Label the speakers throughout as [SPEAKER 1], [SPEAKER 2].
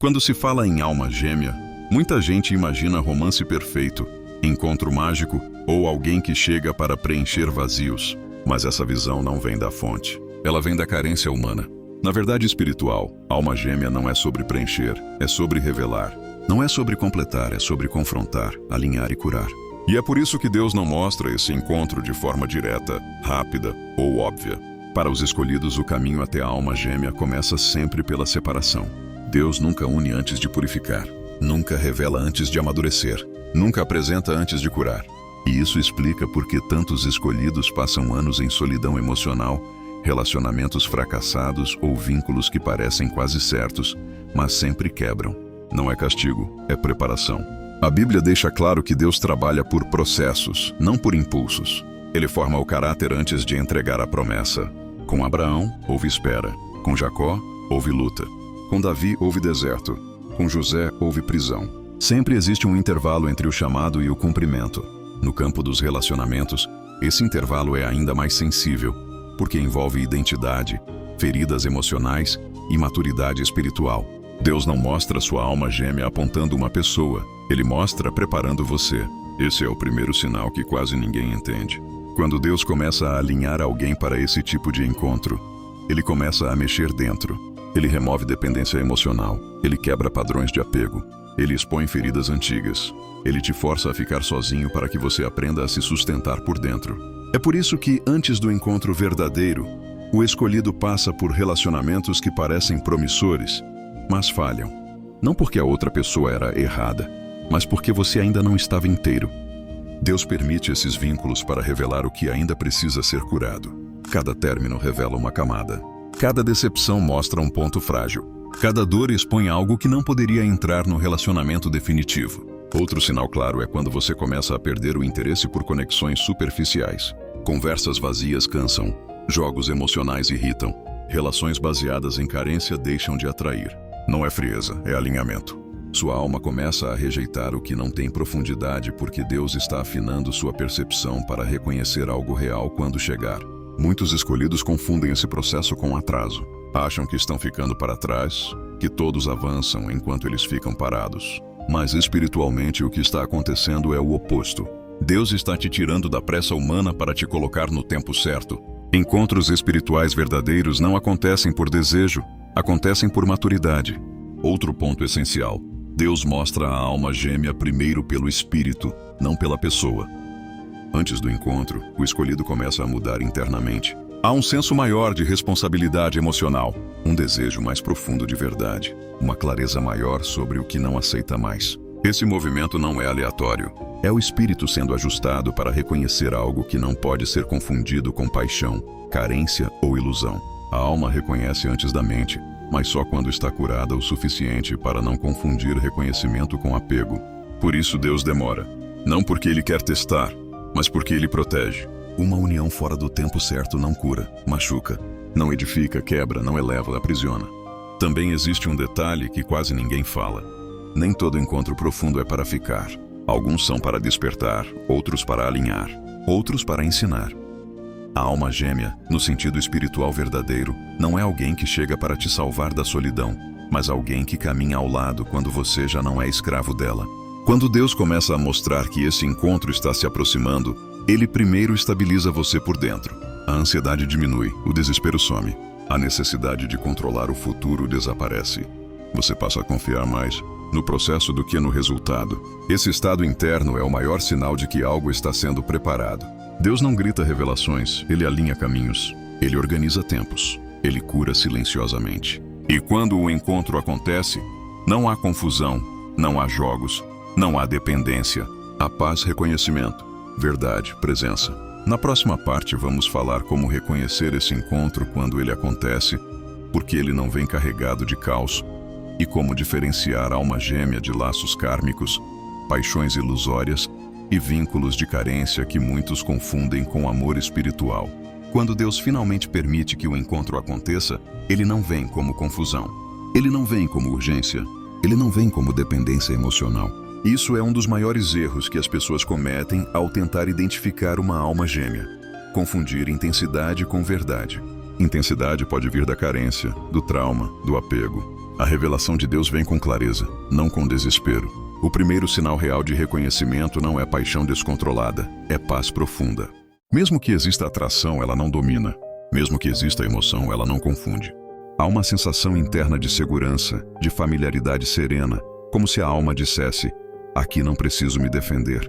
[SPEAKER 1] Quando se fala em alma gêmea, muita gente imagina romance perfeito, encontro mágico ou alguém que chega para preencher vazios. Mas essa visão não vem da fonte. Ela vem da carência humana. Na verdade espiritual, alma gêmea não é sobre preencher, é sobre revelar. Não é sobre completar, é sobre confrontar, alinhar e curar. E é por isso que Deus não mostra esse encontro de forma direta, rápida ou óbvia. Para os escolhidos, o caminho até a alma gêmea começa sempre pela separação. Deus nunca une antes de purificar, nunca revela antes de amadurecer, nunca apresenta antes de curar. E isso explica por que tantos escolhidos passam anos em solidão emocional, relacionamentos fracassados ou vínculos que parecem quase certos, mas sempre quebram. Não é castigo, é preparação. A Bíblia deixa claro que Deus trabalha por processos, não por impulsos. Ele forma o caráter antes de entregar a promessa. Com Abraão, houve espera. Com Jacó, houve luta. Com Davi, houve deserto. Com José, houve prisão. Sempre existe um intervalo entre o chamado e o cumprimento. No campo dos relacionamentos, esse intervalo é ainda mais sensível, porque envolve identidade, feridas emocionais e maturidade espiritual. Deus não mostra sua alma gêmea apontando uma pessoa, Ele mostra preparando você. Esse é o primeiro sinal que quase ninguém entende. Quando Deus começa a alinhar alguém para esse tipo de encontro, Ele começa a mexer dentro. Ele remove dependência emocional, Ele quebra padrões de apego, Ele expõe feridas antigas, Ele te força a ficar sozinho para que você aprenda a se sustentar por dentro. É por isso que, antes do encontro verdadeiro, o escolhido passa por relacionamentos que parecem promissores, mas falham. Não porque a outra pessoa era errada, mas porque você ainda não estava inteiro. Deus permite esses vínculos para revelar o que ainda precisa ser curado. Cada término revela uma camada. Cada decepção mostra um ponto frágil. Cada dor expõe algo que não poderia entrar no relacionamento definitivo. Outro sinal claro é quando você começa a perder o interesse por conexões superficiais. Conversas vazias cansam. Jogos emocionais irritam. Relações baseadas em carência deixam de atrair. Não é frieza, é alinhamento. Sua alma começa a rejeitar o que não tem profundidade porque Deus está afinando sua percepção para reconhecer algo real quando chegar. Muitos escolhidos confundem esse processo com atraso. Acham que estão ficando para trás, que todos avançam enquanto eles ficam parados. Mas espiritualmente o que está acontecendo é o oposto. Deus está te tirando da pressa humana para te colocar no tempo certo. Encontros espirituais verdadeiros não acontecem por desejo, acontecem por maturidade. Outro ponto essencial: Deus mostra a alma gêmea primeiro pelo espírito, não pela pessoa. Antes do encontro, o escolhido começa a mudar internamente. Há um senso maior de responsabilidade emocional, um desejo mais profundo de verdade, uma clareza maior sobre o que não aceita mais. Esse movimento não é aleatório. É o espírito sendo ajustado para reconhecer algo que não pode ser confundido com paixão, carência ou ilusão. A alma reconhece antes da mente, mas só quando está curada o suficiente para não confundir reconhecimento com apego. Por isso Deus demora. Não porque Ele quer testar, mas porque Ele protege. Uma união fora do tempo certo não cura, machuca, não edifica, quebra, não eleva, aprisiona. Também existe um detalhe que quase ninguém fala. Nem todo encontro profundo é para ficar. Alguns são para despertar, outros para alinhar, outros para ensinar. A alma gêmea, no sentido espiritual verdadeiro, não é alguém que chega para te salvar da solidão, mas alguém que caminha ao lado quando você já não é escravo dela. Quando Deus começa a mostrar que esse encontro está se aproximando, Ele primeiro estabiliza você por dentro. A ansiedade diminui, o desespero some. A necessidade de controlar o futuro desaparece. Você passa a confiar mais no processo do que no resultado. Esse estado interno é o maior sinal de que algo está sendo preparado. Deus não grita revelações, Ele alinha caminhos. Ele organiza tempos. Ele cura silenciosamente. E quando o encontro acontece, não há confusão, não há jogos, não há dependência. Há paz, reconhecimento, verdade, presença. Na próxima parte vamos falar como reconhecer esse encontro quando ele acontece, porque ele não vem carregado de caos, e como diferenciar a alma gêmea de laços kármicos, paixões ilusórias e vínculos de carência que muitos confundem com amor espiritual. Quando Deus finalmente permite que o encontro aconteça, Ele não vem como confusão. Ele não vem como urgência. Ele não vem como dependência emocional. Isso é um dos maiores erros que as pessoas cometem ao tentar identificar uma alma gêmea. Confundir intensidade com verdade. Intensidade pode vir da carência, do trauma, do apego. A revelação de Deus vem com clareza, não com desespero. O primeiro sinal real de reconhecimento não é paixão descontrolada, é paz profunda. Mesmo que exista atração, ela não domina. Mesmo que exista emoção, ela não confunde. Há uma sensação interna de segurança, de familiaridade serena, como se a alma dissesse: aqui não preciso me defender.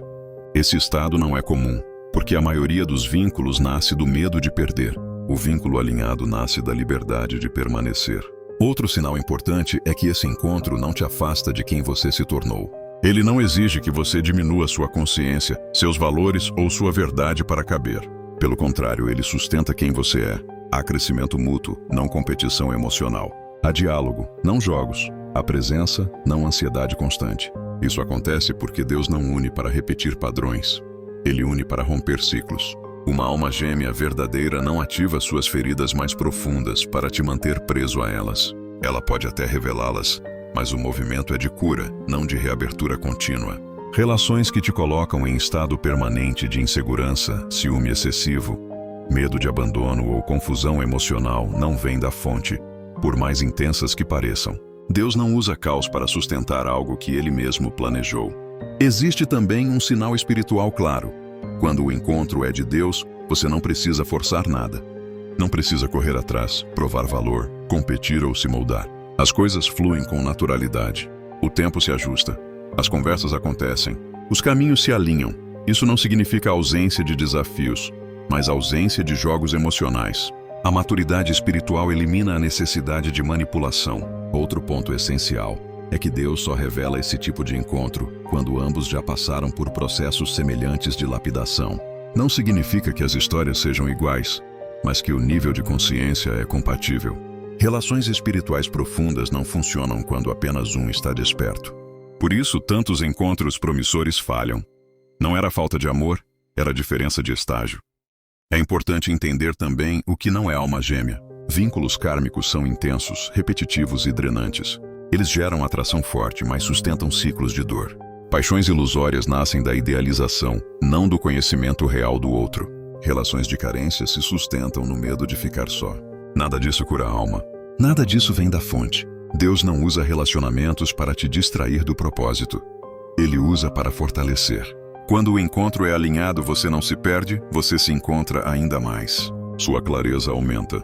[SPEAKER 1] Esse estado não é comum, porque a maioria dos vínculos nasce do medo de perder. O vínculo alinhado nasce da liberdade de permanecer. Outro sinal importante é que esse encontro não te afasta de quem você se tornou. Ele não exige que você diminua sua consciência, seus valores ou sua verdade para caber. Pelo contrário, ele sustenta quem você é. Há crescimento mútuo, não competição emocional. Há diálogo, não jogos. Há presença, não ansiedade constante. Isso acontece porque Deus não une para repetir padrões. Ele une para romper ciclos. Uma alma gêmea verdadeira não ativa suas feridas mais profundas para te manter preso a elas. Ela pode até revelá-las, mas o movimento é de cura, não de reabertura contínua. Relações que te colocam em estado permanente de insegurança, ciúme excessivo, medo de abandono ou confusão emocional não vêm da fonte, por mais intensas que pareçam. Deus não usa caos para sustentar algo que Ele mesmo planejou. Existe também um sinal espiritual claro. Quando o encontro é de Deus, você não precisa forçar nada. Não precisa correr atrás, provar valor, competir ou se moldar. As coisas fluem com naturalidade. O tempo se ajusta. As conversas acontecem. Os caminhos se alinham. Isso não significa ausência de desafios, mas ausência de jogos emocionais. A maturidade espiritual elimina a necessidade de manipulação. Outro ponto essencial é que Deus só revela esse tipo de encontro quando ambos já passaram por processos semelhantes de lapidação. Não significa que as histórias sejam iguais, mas que o nível de consciência é compatível. Relações espirituais profundas não funcionam quando apenas um está desperto. Por isso, tantos encontros promissores falham. Não era falta de amor, era diferença de estágio. É importante entender também o que não é alma gêmea. Vínculos kármicos são intensos, repetitivos e drenantes. Eles geram atração forte, mas sustentam ciclos de dor. Paixões ilusórias nascem da idealização, não do conhecimento real do outro. Relações de carência se sustentam no medo de ficar só. Nada disso cura a alma. Nada disso vem da fonte. Deus não usa relacionamentos para te distrair do propósito. Ele usa para fortalecer. Quando o encontro é alinhado, você não se perde, você se encontra ainda mais. Sua clareza aumenta.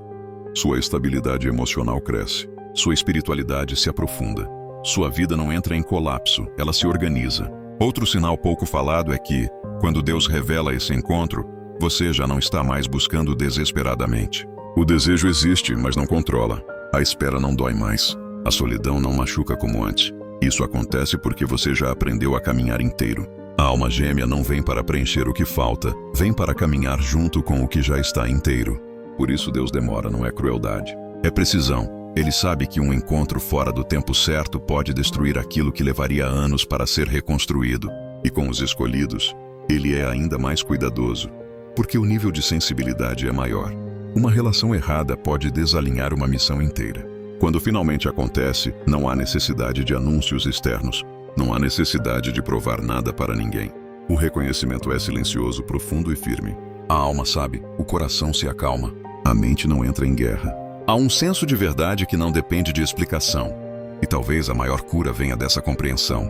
[SPEAKER 1] Sua estabilidade emocional cresce. Sua espiritualidade se aprofunda. Sua vida não entra em colapso, ela se organiza. Outro sinal pouco falado é que, quando Deus revela esse encontro, você já não está mais buscando desesperadamente. O desejo existe, mas não controla. A espera não dói mais. A solidão não machuca como antes. Isso acontece porque você já aprendeu a caminhar inteiro. A alma gêmea não vem para preencher o que falta, vem para caminhar junto com o que já está inteiro. Por isso Deus demora, não é crueldade. É precisão. Ele sabe que um encontro fora do tempo certo pode destruir aquilo que levaria anos para ser reconstruído. E com os escolhidos, Ele é ainda mais cuidadoso, porque o nível de sensibilidade é maior. Uma relação errada pode desalinhar uma missão inteira. Quando finalmente acontece, não há necessidade de anúncios externos. Não há necessidade de provar nada para ninguém. O reconhecimento é silencioso, profundo e firme. A alma sabe, o coração se acalma. A mente não entra em guerra. Há um senso de verdade que não depende de explicação. E talvez a maior cura venha dessa compreensão.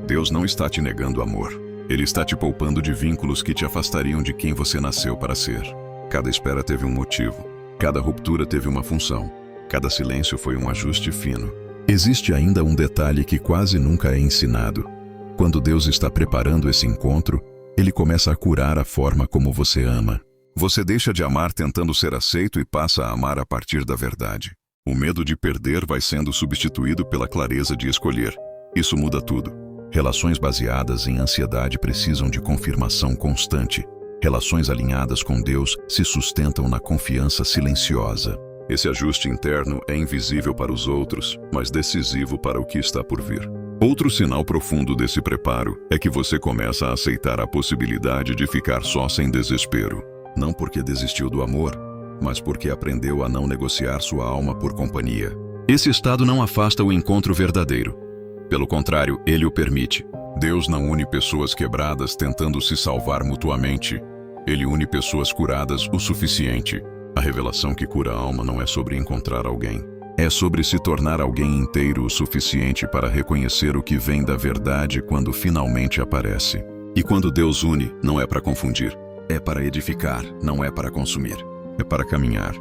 [SPEAKER 1] Deus não está te negando amor. Ele está te poupando de vínculos que te afastariam de quem você nasceu para ser. Cada espera teve um motivo. Cada ruptura teve uma função. Cada silêncio foi um ajuste fino. Existe ainda um detalhe que quase nunca é ensinado. Quando Deus está preparando esse encontro, Ele começa a curar a forma como você ama. Você deixa de amar tentando ser aceito e passa a amar a partir da verdade. O medo de perder vai sendo substituído pela clareza de escolher. Isso muda tudo. Relações baseadas em ansiedade precisam de confirmação constante. Relações alinhadas com Deus se sustentam na confiança silenciosa. Esse ajuste interno é invisível para os outros, mas decisivo para o que está por vir. Outro sinal profundo desse preparo é que você começa a aceitar a possibilidade de ficar só sem desespero. Não porque desistiu do amor, mas porque aprendeu a não negociar sua alma por companhia. Esse estado não afasta o encontro verdadeiro. Pelo contrário, ele o permite. Deus não une pessoas quebradas tentando se salvar mutuamente. Ele une pessoas curadas o suficiente. A revelação que cura a alma não é sobre encontrar alguém. É sobre se tornar alguém inteiro o suficiente para reconhecer o que vem da verdade quando finalmente aparece. E quando Deus une, não é para confundir. É para edificar, não é para consumir. É para caminhar,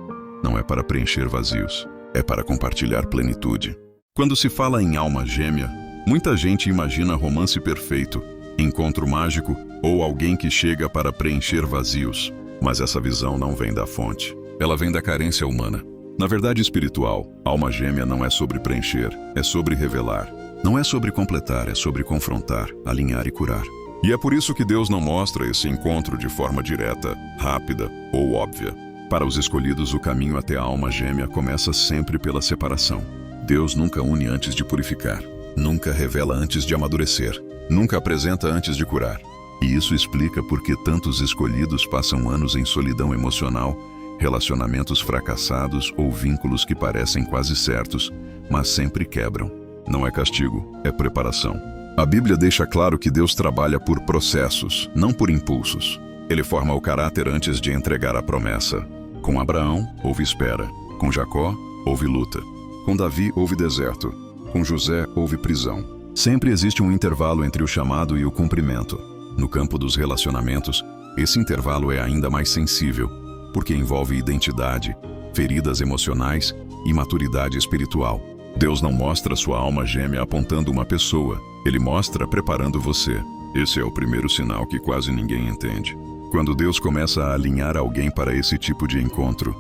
[SPEAKER 1] não é para preencher vazios. É para compartilhar plenitude. Quando se fala em alma gêmea, muita gente imagina romance perfeito, encontro mágico ou alguém que chega para preencher vazios. Mas essa visão não vem da fonte. Ela vem da carência humana. Na verdade espiritual, alma gêmea não é sobre preencher, é sobre revelar. Não é sobre completar, é sobre confrontar, alinhar e curar. E é por isso que Deus não mostra esse encontro de forma direta, rápida ou óbvia. Para os escolhidos, o caminho até a alma gêmea começa sempre pela separação. Deus nunca une antes de purificar, nunca revela antes de amadurecer, nunca apresenta antes de curar. E isso explica por que tantos escolhidos passam anos em solidão emocional, relacionamentos fracassados ou vínculos que parecem quase certos, mas sempre quebram. Não é castigo, é preparação. A Bíblia deixa claro que Deus trabalha por processos, não por impulsos. Ele forma o caráter antes de entregar a promessa. Com Abraão, houve espera. Com Jacó, houve luta. Com Davi, houve deserto. Com José, houve prisão. Sempre existe um intervalo entre o chamado e o cumprimento. No campo dos relacionamentos, esse intervalo é ainda mais sensível, porque envolve identidade, feridas emocionais e maturidade espiritual. Deus não mostra sua alma gêmea apontando uma pessoa, Ele mostra preparando você. Esse é o primeiro sinal que quase ninguém entende. Quando Deus começa a alinhar alguém para esse tipo de encontro,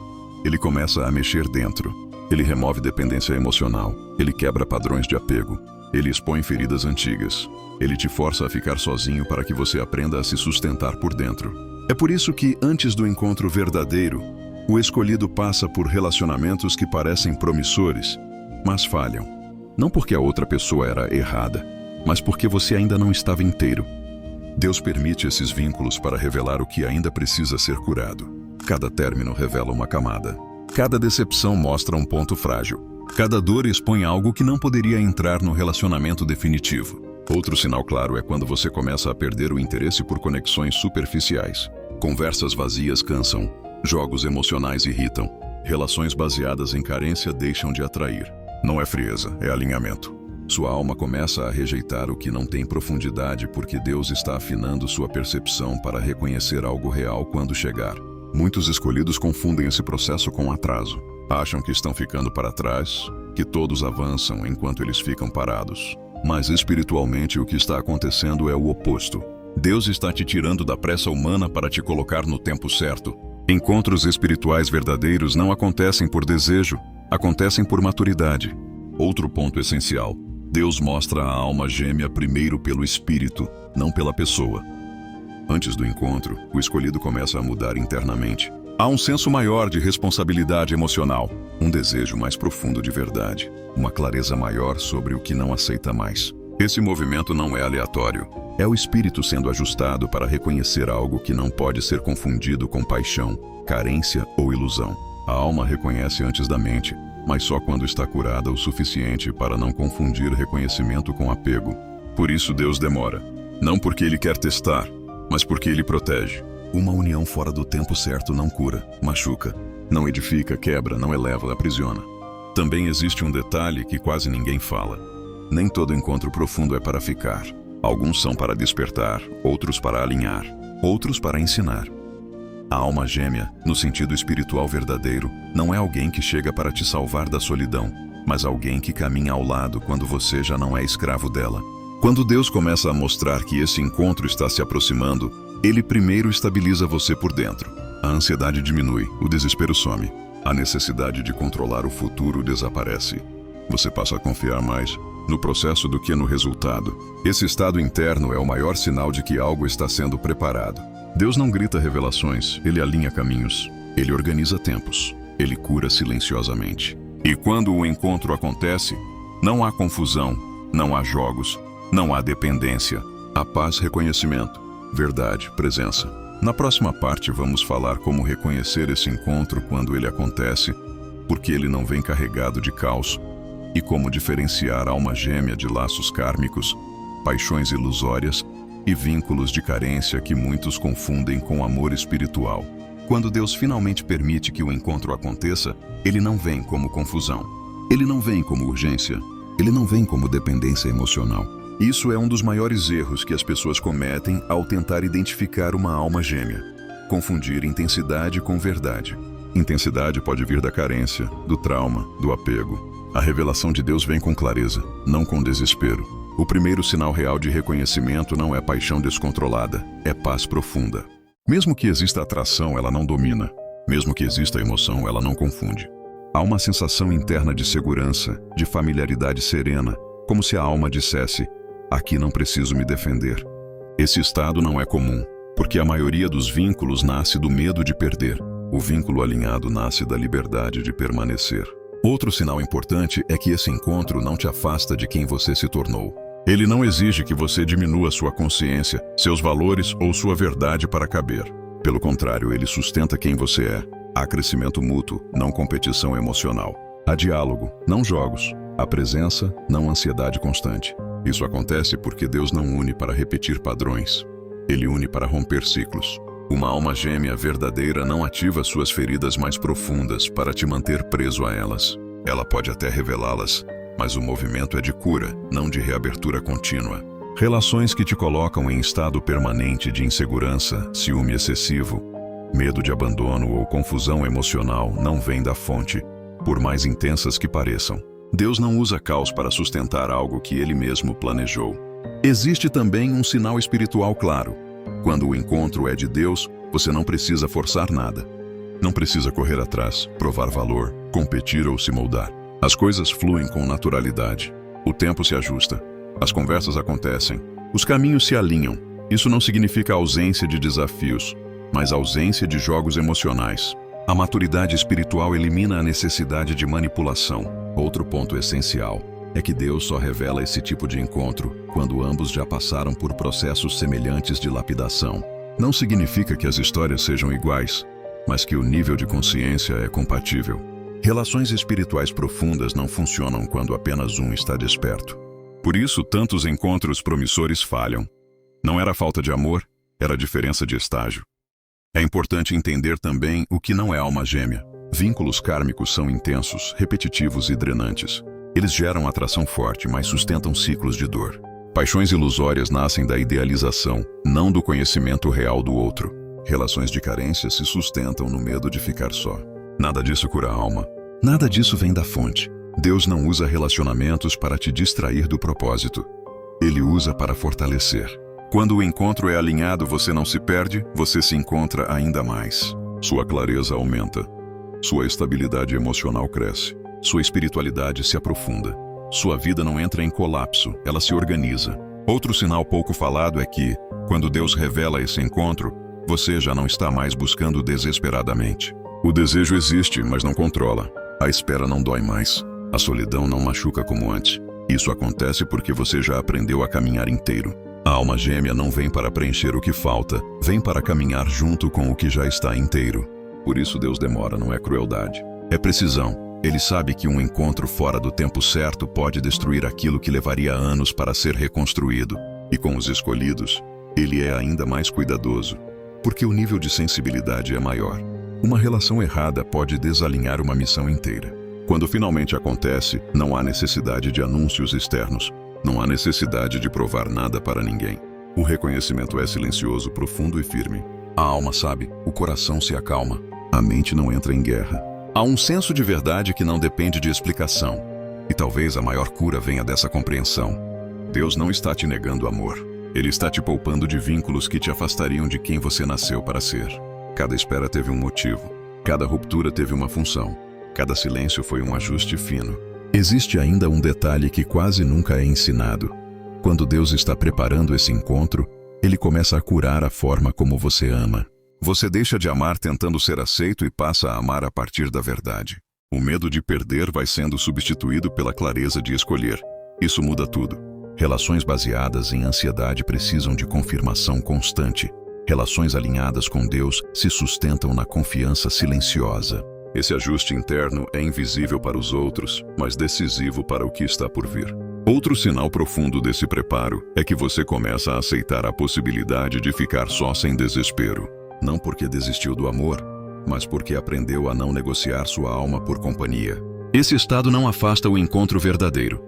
[SPEAKER 1] Ele começa a mexer dentro. Ele remove dependência emocional, Ele quebra padrões de apego, Ele expõe feridas antigas. Ele te força a ficar sozinho para que você aprenda a se sustentar por dentro. É por isso que, antes do encontro verdadeiro, o escolhido passa por relacionamentos que parecem promissores, mas falham. Não porque a outra pessoa era errada, mas porque você ainda não estava inteiro. Deus permite esses vínculos para revelar o que ainda precisa ser curado. Cada término revela uma camada. Cada decepção mostra um ponto frágil. Cada dor expõe algo que não poderia entrar no relacionamento definitivo. Outro sinal claro é quando você começa a perder o interesse por conexões superficiais. Conversas vazias cansam, jogos emocionais irritam, relações baseadas em carência deixam de atrair. Não é frieza, é alinhamento. Sua alma começa a rejeitar o que não tem profundidade porque Deus está afinando sua percepção para reconhecer algo real quando chegar. Muitos escolhidos confundem esse processo com atraso. Acham que estão ficando para trás, que todos avançam enquanto eles ficam parados. Mas espiritualmente o que está acontecendo é o oposto. Deus está te tirando da pressa humana para te colocar no tempo certo. Encontros espirituais verdadeiros não acontecem por desejo, acontecem por maturidade. Outro ponto essencial. Deus mostra a alma gêmea primeiro pelo espírito, não pela pessoa. Antes do encontro, o escolhido começa a mudar internamente. Há um senso maior de responsabilidade emocional, um desejo mais profundo de verdade, uma clareza maior sobre o que não aceita mais. Esse movimento não é aleatório. É o espírito sendo ajustado para reconhecer algo que não pode ser confundido com paixão, carência ou ilusão. A alma reconhece antes da mente, mas só quando está curada o suficiente para não confundir reconhecimento com apego. Por isso Deus demora. Não porque Ele quer testar, mas porque Ele protege. Uma união fora do tempo certo não cura, machuca. Não edifica, quebra, não eleva, aprisiona. Também existe um detalhe que quase ninguém fala. Nem todo encontro profundo é para ficar. Alguns são para despertar, outros para alinhar, outros para ensinar. A alma gêmea, no sentido espiritual verdadeiro, não é alguém que chega para te salvar da solidão, mas alguém que caminha ao lado quando você já não é escravo dela. Quando Deus começa a mostrar que esse encontro está se aproximando, Ele primeiro estabiliza você por dentro. A ansiedade diminui, o desespero some. A necessidade de controlar o futuro desaparece. Você passa a confiar mais no processo do que no resultado. Esse estado interno é o maior sinal de que algo está sendo preparado. Deus não grita revelações, Ele alinha caminhos. Ele organiza tempos. Ele cura silenciosamente. E quando o encontro acontece, não há confusão, não há jogos, não há dependência. Há paz, reconhecimento, verdade, presença. Na próxima parte vamos falar como reconhecer esse encontro quando ele acontece, porque ele não vem carregado de caos, e como diferenciar a alma gêmea de laços kármicos, paixões ilusórias e vínculos de carência que muitos confundem com amor espiritual. Quando Deus finalmente permite que o encontro aconteça, ele não vem como confusão. Ele não vem como urgência, ele não vem como dependência emocional. Isso é um dos maiores erros que as pessoas cometem ao tentar identificar uma alma gêmea. Confundir intensidade com verdade. Intensidade pode vir da carência, do trauma, do apego. A revelação de Deus vem com clareza, não com desespero. O primeiro sinal real de reconhecimento não é paixão descontrolada, é paz profunda. Mesmo que exista atração, ela não domina. Mesmo que exista emoção, ela não confunde. Há uma sensação interna de segurança, de familiaridade serena, como se a alma dissesse: aqui não preciso me defender. Esse estado não é comum, porque a maioria dos vínculos nasce do medo de perder. O vínculo alinhado nasce da liberdade de permanecer. Outro sinal importante é que esse encontro não te afasta de quem você se tornou. Ele não exige que você diminua sua consciência, seus valores ou sua verdade para caber. Pelo contrário, ele sustenta quem você é. Há crescimento mútuo, não competição emocional. Há diálogo, não jogos. Há presença, não ansiedade constante. Isso acontece porque Deus não une para repetir padrões. Ele une para romper ciclos. Uma alma gêmea verdadeira não ativa suas feridas mais profundas para te manter preso a elas. Ela pode até revelá-las, mas o movimento é de cura, não de reabertura contínua. Relações que te colocam em estado permanente de insegurança, ciúme excessivo, medo de abandono ou confusão emocional não vêm da fonte, por mais intensas que pareçam. Deus não usa caos para sustentar algo que Ele mesmo planejou. Existe também um sinal espiritual claro. Quando o encontro é de Deus, você não precisa forçar nada. Não precisa correr atrás, provar valor, competir ou se moldar. As coisas fluem com naturalidade. O tempo se ajusta. As conversas acontecem. Os caminhos se alinham. Isso não significa ausência de desafios, mas ausência de jogos emocionais. A maturidade espiritual elimina a necessidade de manipulação. Outro ponto essencial é que Deus só revela esse tipo de encontro quando ambos já passaram por processos semelhantes de lapidação. Não significa que as histórias sejam iguais, mas que o nível de consciência é compatível. Relações espirituais profundas não funcionam quando apenas um está desperto. Por isso, tantos encontros promissores falham. Não era falta de amor, era diferença de estágio. É importante entender também o que não é alma gêmea. Vínculos kármicos são intensos, repetitivos e drenantes. Eles geram atração forte, mas sustentam ciclos de dor. Paixões ilusórias nascem da idealização, não do conhecimento real do outro. Relações de carência se sustentam no medo de ficar só. Nada disso cura a alma. Nada disso vem da fonte. Deus não usa relacionamentos para te distrair do propósito. Ele usa para fortalecer. Quando o encontro é alinhado, você não se perde, você se encontra ainda mais. Sua clareza aumenta. Sua estabilidade emocional cresce. Sua espiritualidade se aprofunda. Sua vida não entra em colapso, ela se organiza. Outro sinal pouco falado é que, quando Deus revela esse encontro, você já não está mais buscando desesperadamente. O desejo existe, mas não controla. A espera não dói mais. A solidão não machuca como antes. Isso acontece porque você já aprendeu a caminhar inteiro. A alma gêmea não vem para preencher o que falta, vem para caminhar junto com o que já está inteiro. Por isso Deus demora, não é crueldade. É precisão. Ele sabe que um encontro fora do tempo certo pode destruir aquilo que levaria anos para ser reconstruído. E com os escolhidos, Ele é ainda mais cuidadoso, porque o nível de sensibilidade é maior. Uma relação errada pode desalinhar uma missão inteira. Quando finalmente acontece, não há necessidade de anúncios externos. Não há necessidade de provar nada para ninguém. O reconhecimento é silencioso, profundo e firme. A alma sabe, o coração se acalma. A mente não entra em guerra. Há um senso de verdade que não depende de explicação. E talvez a maior cura venha dessa compreensão. Deus não está te negando amor. Ele está te poupando de vínculos que te afastariam de quem você nasceu para ser. Cada espera teve um motivo. Cada ruptura teve uma função. Cada silêncio foi um ajuste fino. Existe ainda um detalhe que quase nunca é ensinado. Quando Deus está preparando esse encontro, Ele começa a curar a forma como você ama. Você deixa de amar tentando ser aceito e passa a amar a partir da verdade. O medo de perder vai sendo substituído pela clareza de escolher. Isso muda tudo. Relações baseadas em ansiedade precisam de confirmação constante. Relações alinhadas com Deus se sustentam na confiança silenciosa. Esse ajuste interno é invisível para os outros, mas decisivo para o que está por vir. Outro sinal profundo desse preparo é que você começa a aceitar a possibilidade de ficar só sem desespero. Não porque desistiu do amor, mas porque aprendeu a não negociar sua alma por companhia. Esse estado não afasta o encontro verdadeiro.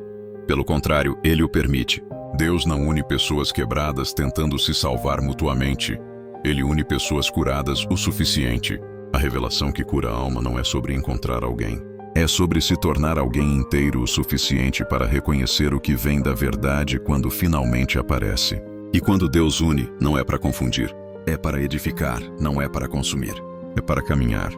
[SPEAKER 1] Pelo contrário, ele o permite. Deus não une pessoas quebradas tentando se salvar mutuamente. Ele une pessoas curadas o suficiente. A revelação que cura a alma não é sobre encontrar alguém. É sobre se tornar alguém inteiro o suficiente para reconhecer o que vem da verdade quando finalmente aparece. E quando Deus une, não é para confundir. É para edificar, não é para consumir. É para caminhar,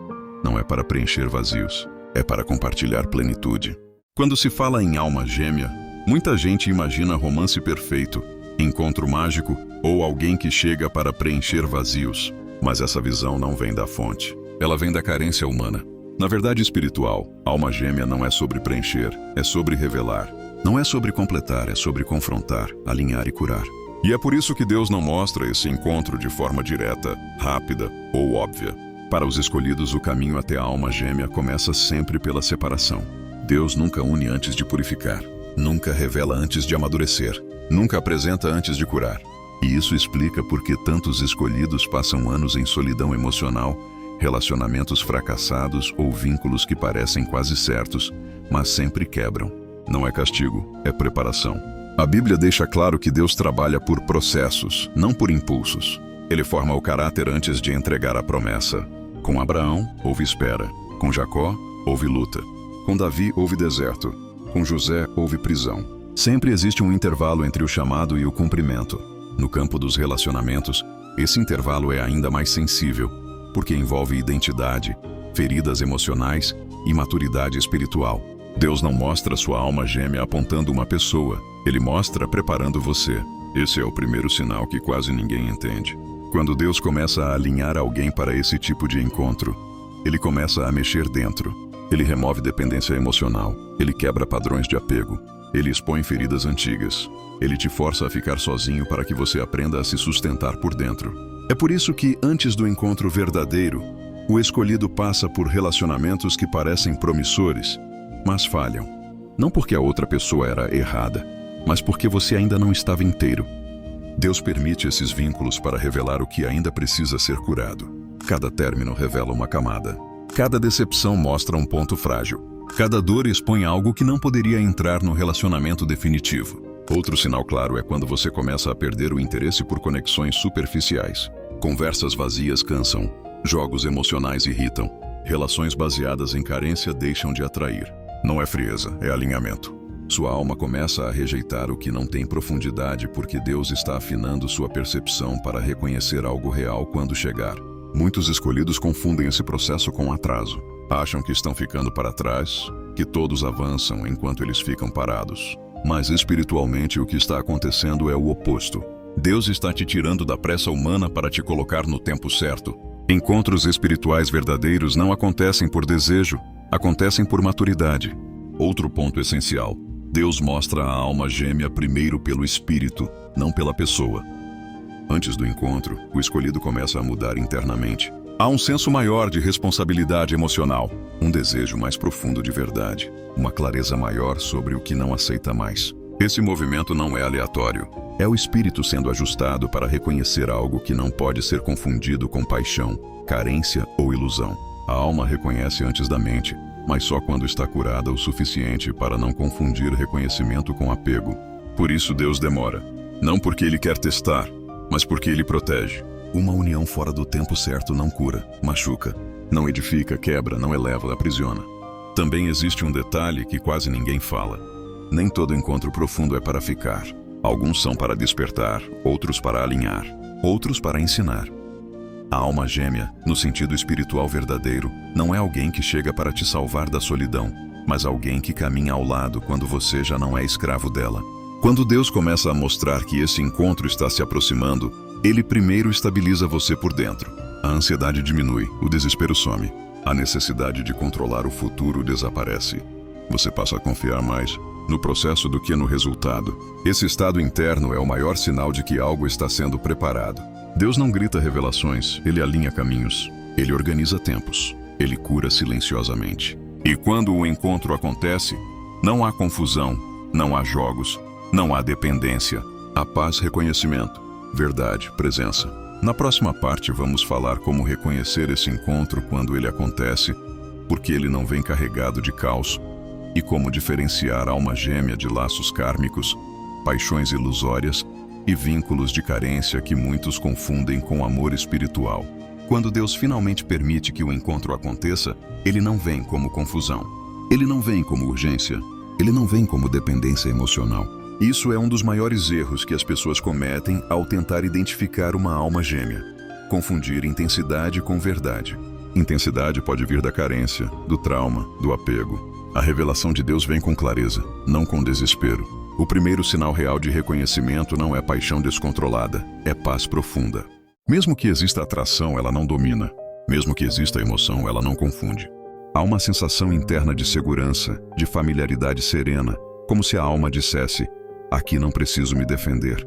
[SPEAKER 1] não é para preencher vazios. É para compartilhar plenitude. Quando se fala em alma gêmea, muita gente imagina romance perfeito, encontro mágico ou alguém que chega para preencher vazios. Mas essa visão não vem da fonte. Ela vem da carência humana. Na verdade espiritual, alma gêmea não é sobre preencher, é sobre revelar. Não é sobre completar, é sobre confrontar, alinhar e curar. E é por isso que Deus não mostra esse encontro de forma direta, rápida ou óbvia. Para os escolhidos, o caminho até a alma gêmea começa sempre pela separação. Deus nunca une antes de purificar, nunca revela antes de amadurecer, nunca apresenta antes de curar. E isso explica por que tantos escolhidos passam anos em solidão emocional, relacionamentos fracassados ou vínculos que parecem quase certos, mas sempre quebram. Não é castigo, é preparação. A Bíblia deixa claro que Deus trabalha por processos, não por impulsos. Ele forma o caráter antes de entregar a promessa. Com Abraão, houve espera. Com Jacó, houve luta. Com Davi, houve deserto. Com José, houve prisão. Sempre existe um intervalo entre o chamado e o cumprimento. No campo dos relacionamentos, esse intervalo é ainda mais sensível, porque envolve identidade, feridas emocionais e maturidade espiritual. Deus não mostra sua alma gêmea apontando uma pessoa, Ele mostra preparando você. Esse é o primeiro sinal que quase ninguém entende. Quando Deus começa a alinhar alguém para esse tipo de encontro, Ele começa a mexer dentro. Ele remove dependência emocional, Ele quebra padrões de apego, Ele expõe feridas antigas. Ele te força a ficar sozinho para que você aprenda a se sustentar por dentro. É por isso que, antes do encontro verdadeiro, o escolhido passa por relacionamentos que parecem promissores, mas falham. Não porque a outra pessoa era errada, mas porque você ainda não estava inteiro. Deus permite esses vínculos para revelar o que ainda precisa ser curado. Cada término revela uma camada. Cada decepção mostra um ponto frágil. Cada dor expõe algo que não poderia entrar no relacionamento definitivo. Outro sinal claro é quando você começa a perder o interesse por conexões superficiais. Conversas vazias cansam, jogos emocionais irritam, relações baseadas em carência deixam de atrair. Não é frieza, é alinhamento. Sua alma começa a rejeitar o que não tem profundidade porque Deus está afinando sua percepção para reconhecer algo real quando chegar. Muitos escolhidos confundem esse processo com atraso. Acham que estão ficando para trás, que todos avançam enquanto eles ficam parados. Mas espiritualmente o que está acontecendo é o oposto. Deus está te tirando da pressa humana para te colocar no tempo certo. Encontros espirituais verdadeiros não acontecem por desejo, acontecem por maturidade. Outro ponto essencial: Deus mostra a alma gêmea primeiro pelo espírito, não pela pessoa. Antes do encontro, o escolhido começa a mudar internamente. Há um senso maior de responsabilidade emocional, um desejo mais profundo de verdade, uma clareza maior sobre o que não aceita mais. Esse movimento não é aleatório. É o espírito sendo ajustado para reconhecer algo que não pode ser confundido com paixão, carência ou ilusão. A alma reconhece antes da mente, mas só quando está curada o suficiente para não confundir reconhecimento com apego. Por isso Deus demora. Não porque Ele quer testar, mas porque Ele protege. Uma união fora do tempo certo não cura, machuca. Não edifica, quebra, não eleva, aprisiona. Também existe um detalhe que quase ninguém fala. Nem todo encontro profundo é para ficar. Alguns são para despertar, outros para alinhar, outros para ensinar. A alma gêmea, no sentido espiritual verdadeiro, não é alguém que chega para te salvar da solidão, mas alguém que caminha ao lado quando você já não é escravo dela. Quando Deus começa a mostrar que esse encontro está se aproximando, Ele primeiro estabiliza você por dentro. A ansiedade diminui, o desespero some. A necessidade de controlar o futuro desaparece. Você passa a confiar mais no processo do que no resultado. Esse estado interno é o maior sinal de que algo está sendo preparado. Deus não grita revelações, Ele alinha caminhos. Ele organiza tempos. Ele cura silenciosamente. E quando o encontro acontece, não há confusão, não há jogos, não há dependência. Há paz, reconhecimento, verdade, presença. Na próxima parte vamos falar como reconhecer esse encontro quando ele acontece, porque ele não vem carregado de caos, e como diferenciar alma gêmea de laços kármicos, paixões ilusórias e vínculos de carência que muitos confundem com amor espiritual. Quando Deus finalmente permite que o encontro aconteça, ele não vem como confusão. Ele não vem como urgência. Ele não vem como dependência emocional. Isso é um dos maiores erros que as pessoas cometem ao tentar identificar uma alma gêmea. Confundir intensidade com verdade. Intensidade pode vir da carência, do trauma, do apego. A revelação de Deus vem com clareza, não com desespero. O primeiro sinal real de reconhecimento não é paixão descontrolada, é paz profunda. Mesmo que exista atração, ela não domina. Mesmo que exista emoção, ela não confunde. Há uma sensação interna de segurança, de familiaridade serena, como se a alma dissesse: aqui não preciso me defender.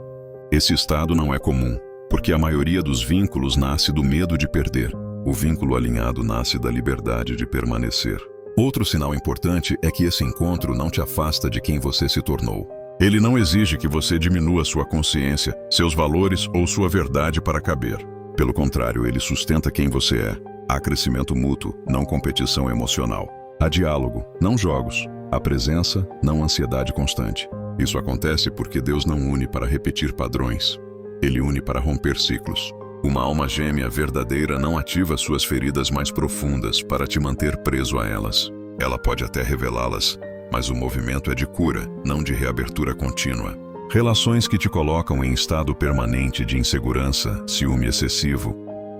[SPEAKER 1] Esse estado não é comum, porque a maioria dos vínculos nasce do medo de perder. O vínculo alinhado nasce da liberdade de permanecer. Outro sinal importante é que esse encontro não te afasta de quem você se tornou. Ele não exige que você diminua sua consciência, seus valores ou sua verdade para caber. Pelo contrário, ele sustenta quem você é. Há crescimento mútuo, não competição emocional. Há diálogo, não jogos. Há presença, não ansiedade constante. Isso acontece porque Deus não une para repetir padrões. Ele une para romper ciclos. Uma alma gêmea verdadeira não ativa suas feridas mais profundas para te manter preso a elas. Ela pode até revelá-las, mas o movimento é de cura, não de reabertura contínua. Relações que te colocam em estado permanente de insegurança, ciúme excessivo,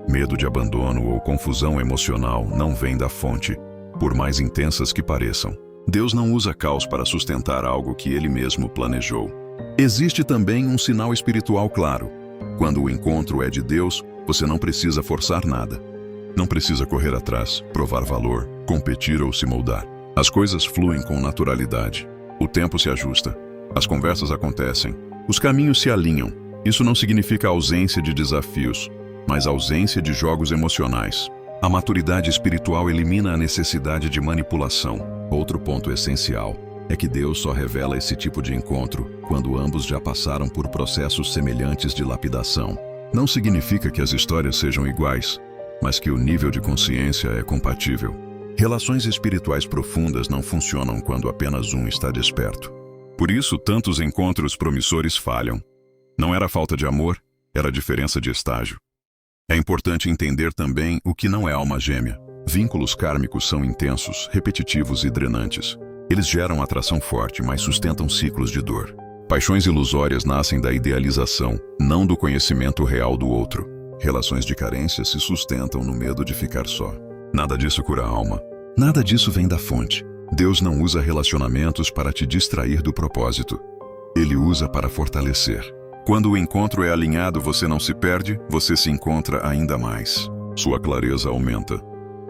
[SPEAKER 1] medo de abandono ou confusão emocional não vêm da fonte, por mais intensas que pareçam. Deus não usa caos para sustentar algo que Ele mesmo planejou. Existe também um sinal espiritual claro. Quando o encontro é de Deus, você não precisa forçar nada. Não precisa correr atrás, provar valor, competir ou se moldar. As coisas fluem com naturalidade. O tempo se ajusta. As conversas acontecem. Os caminhos se alinham. Isso não significa ausência de desafios, mas ausência de jogos emocionais. A maturidade espiritual elimina a necessidade de manipulação. Outro ponto essencial é que Deus só revela esse tipo de encontro quando ambos já passaram por processos semelhantes de lapidação. Não significa que as histórias sejam iguais, mas que o nível de consciência é compatível. Relações espirituais profundas não funcionam quando apenas um está desperto. Por isso, tantos encontros promissores falham. Não era falta de amor, era diferença de estágio. É importante entender também o que não é alma gêmea. Vínculos kármicos são intensos, repetitivos e drenantes. Eles geram atração forte, mas sustentam ciclos de dor. Paixões ilusórias nascem da idealização, não do conhecimento real do outro. Relações de carência se sustentam no medo de ficar só. Nada disso cura a alma. Nada disso vem da fonte. Deus não usa relacionamentos para te distrair do propósito. Ele usa para fortalecer. Quando o encontro é alinhado, você não se perde, você se encontra ainda mais. Sua clareza aumenta.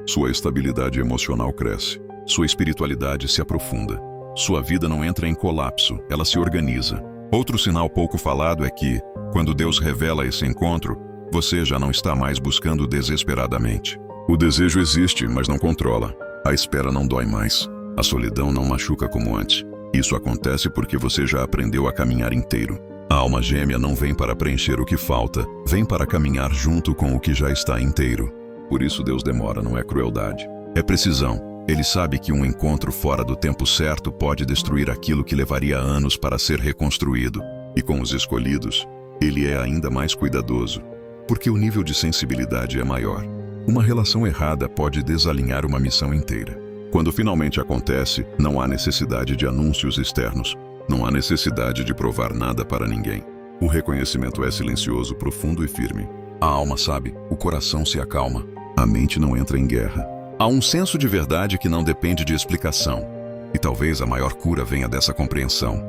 [SPEAKER 1] Sua estabilidade emocional cresce. Sua espiritualidade se aprofunda. Sua vida não entra em colapso, ela se organiza. Outro sinal pouco falado é que, quando Deus revela esse encontro, você já não está mais buscando desesperadamente. O desejo existe, mas não controla. A espera não dói mais. A solidão não machuca como antes. Isso acontece porque você já aprendeu a caminhar inteiro. A alma gêmea não vem para preencher o que falta, vem para caminhar junto com o que já está inteiro. Por isso Deus demora, não é crueldade. É precisão. Ele sabe que um encontro fora do tempo certo pode destruir aquilo que levaria anos para ser reconstruído. E com os escolhidos, ele é ainda mais cuidadoso, porque o nível de sensibilidade é maior. Uma relação errada pode desalinhar uma missão inteira. Quando finalmente acontece, não há necessidade de anúncios externos. Não há necessidade de provar nada para ninguém. O reconhecimento é silencioso, profundo e firme. A alma sabe, o coração se acalma. A mente não entra em guerra. Há um senso de verdade que não depende de explicação. E talvez a maior cura venha dessa compreensão.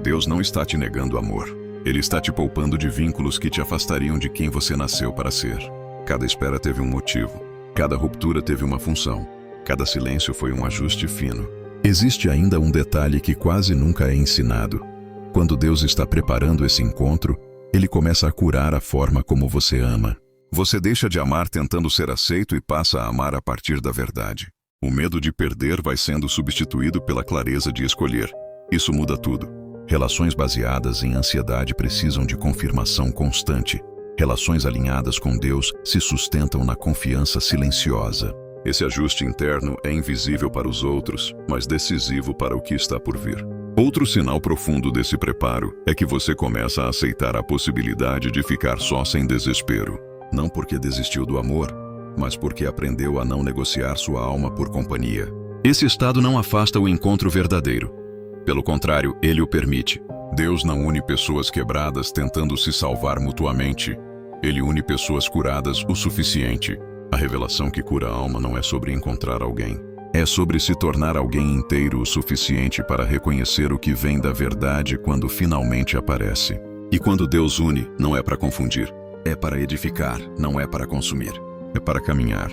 [SPEAKER 1] Deus não está te negando amor. Ele está te poupando de vínculos que te afastariam de quem você nasceu para ser. Cada espera teve um motivo. Cada ruptura teve uma função. Cada silêncio foi um ajuste fino. Existe ainda um detalhe que quase nunca é ensinado. Quando Deus está preparando esse encontro, Ele começa a curar a forma como você ama. Você deixa de amar tentando ser aceito e passa a amar a partir da verdade. O medo de perder vai sendo substituído pela clareza de escolher. Isso muda tudo. Relações baseadas em ansiedade precisam de confirmação constante. Relações alinhadas com Deus se sustentam na confiança silenciosa. Esse ajuste interno é invisível para os outros, mas decisivo para o que está por vir. Outro sinal profundo desse preparo é que você começa a aceitar a possibilidade de ficar só sem desespero. Não porque desistiu do amor, mas porque aprendeu a não negociar sua alma por companhia. Esse estado não afasta o encontro verdadeiro. Pelo contrário, ele o permite. Deus não une pessoas quebradas tentando se salvar mutuamente. Ele une pessoas curadas o suficiente. A revelação que cura a alma não é sobre encontrar alguém. É sobre se tornar alguém inteiro o suficiente para reconhecer o que vem da verdade quando finalmente aparece. E quando Deus une, não é para confundir. É para edificar, não é para consumir. É para caminhar,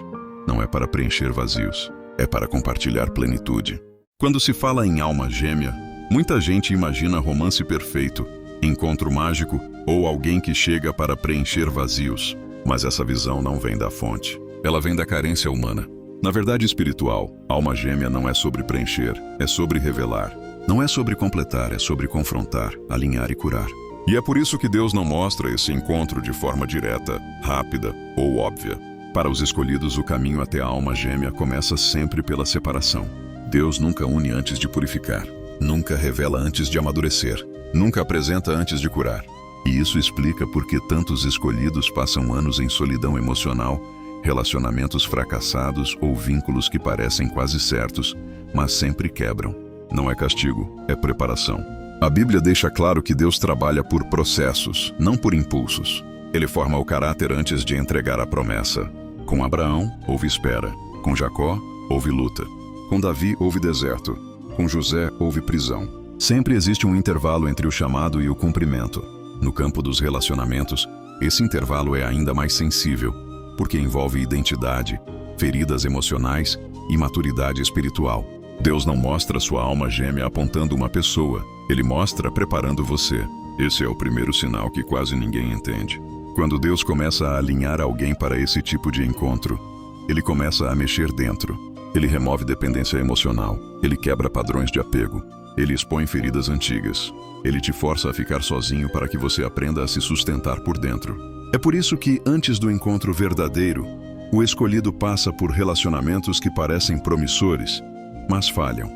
[SPEAKER 1] não é para preencher vazios. É para compartilhar plenitude. Quando se fala em alma gêmea, muita gente imagina romance perfeito, encontro mágico ou alguém que chega para preencher vazios. Mas essa visão não vem da fonte. Ela vem da carência humana. Na verdade espiritual, alma gêmea não é sobre preencher, é sobre revelar. Não é sobre completar, é sobre confrontar, alinhar e curar. E é por isso que Deus não mostra esse encontro de forma direta, rápida ou óbvia. Para os escolhidos, o caminho até a alma gêmea começa sempre pela separação. Deus nunca une antes de purificar, nunca revela antes de amadurecer, nunca apresenta antes de curar. E isso explica por que tantos escolhidos passam anos em solidão emocional, relacionamentos fracassados ou vínculos que parecem quase certos, mas sempre quebram. Não é castigo, é preparação. A Bíblia deixa claro que Deus trabalha por processos, não por impulsos. Ele forma o caráter antes de entregar a promessa. Com Abraão, houve espera. Com Jacó, houve luta. Com Davi, houve deserto. Com José, houve prisão. Sempre existe um intervalo entre o chamado e o cumprimento. No campo dos relacionamentos, esse intervalo é ainda mais sensível, porque envolve identidade, feridas emocionais e maturidade espiritual. Deus não mostra sua alma gêmea apontando uma pessoa, Ele mostra preparando você. Esse é o primeiro sinal que quase ninguém entende. Quando Deus começa a alinhar alguém para esse tipo de encontro, Ele começa a mexer dentro. Ele remove dependência emocional, Ele quebra padrões de apego, Ele expõe feridas antigas. Ele te força a ficar sozinho para que você aprenda a se sustentar por dentro. É por isso que, antes do encontro verdadeiro, o escolhido passa por relacionamentos que parecem promissores, mas falham.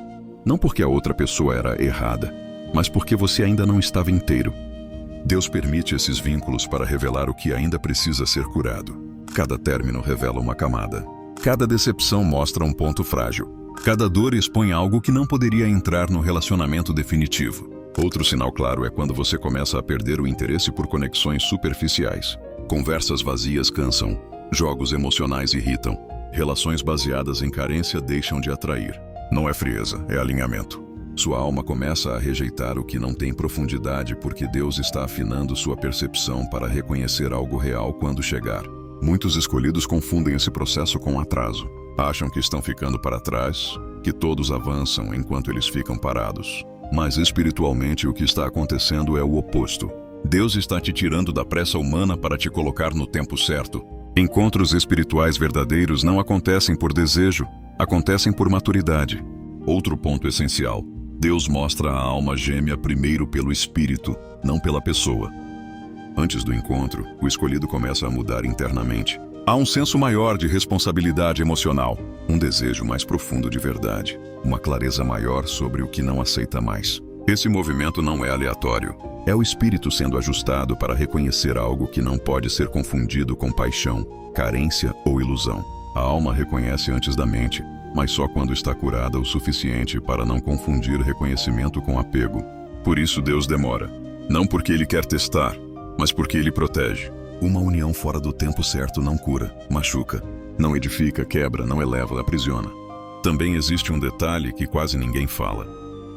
[SPEAKER 1] Não porque a outra pessoa era errada, mas porque você ainda não estava inteiro. Deus permite esses vínculos para revelar o que ainda precisa ser curado. Cada término revela uma camada. Cada decepção mostra um ponto frágil. Cada dor expõe algo que não poderia entrar no relacionamento definitivo. Outro sinal claro é quando você começa a perder o interesse por conexões superficiais. Conversas vazias cansam, jogos emocionais irritam, relações baseadas em carência deixam de atrair. Não é frieza, é alinhamento. Sua alma começa a rejeitar o que não tem profundidade porque Deus está afinando sua percepção para reconhecer algo real quando chegar. Muitos escolhidos confundem esse processo com atraso. Acham que estão ficando para trás, que todos avançam enquanto eles ficam parados. Mas espiritualmente o que está acontecendo é o oposto. Deus está te tirando da pressa humana para te colocar no tempo certo. Encontros espirituais verdadeiros não acontecem por desejo, acontecem por maturidade. Outro ponto essencial: Deus mostra a alma gêmea primeiro pelo espírito, não pela pessoa. Antes do encontro, o escolhido começa a mudar internamente. Há um senso maior de responsabilidade emocional, um desejo mais profundo de verdade, uma clareza maior sobre o que não aceita mais. Esse movimento não é aleatório. É o espírito sendo ajustado para reconhecer algo que não pode ser confundido com paixão, carência ou ilusão. A alma reconhece antes da mente, mas só quando está curada o suficiente para não confundir reconhecimento com apego. Por isso Deus demora. Não porque Ele quer testar, mas porque Ele protege. Uma união fora do tempo certo não cura, machuca, não edifica, quebra, não eleva, aprisiona. Também existe um detalhe que quase ninguém fala.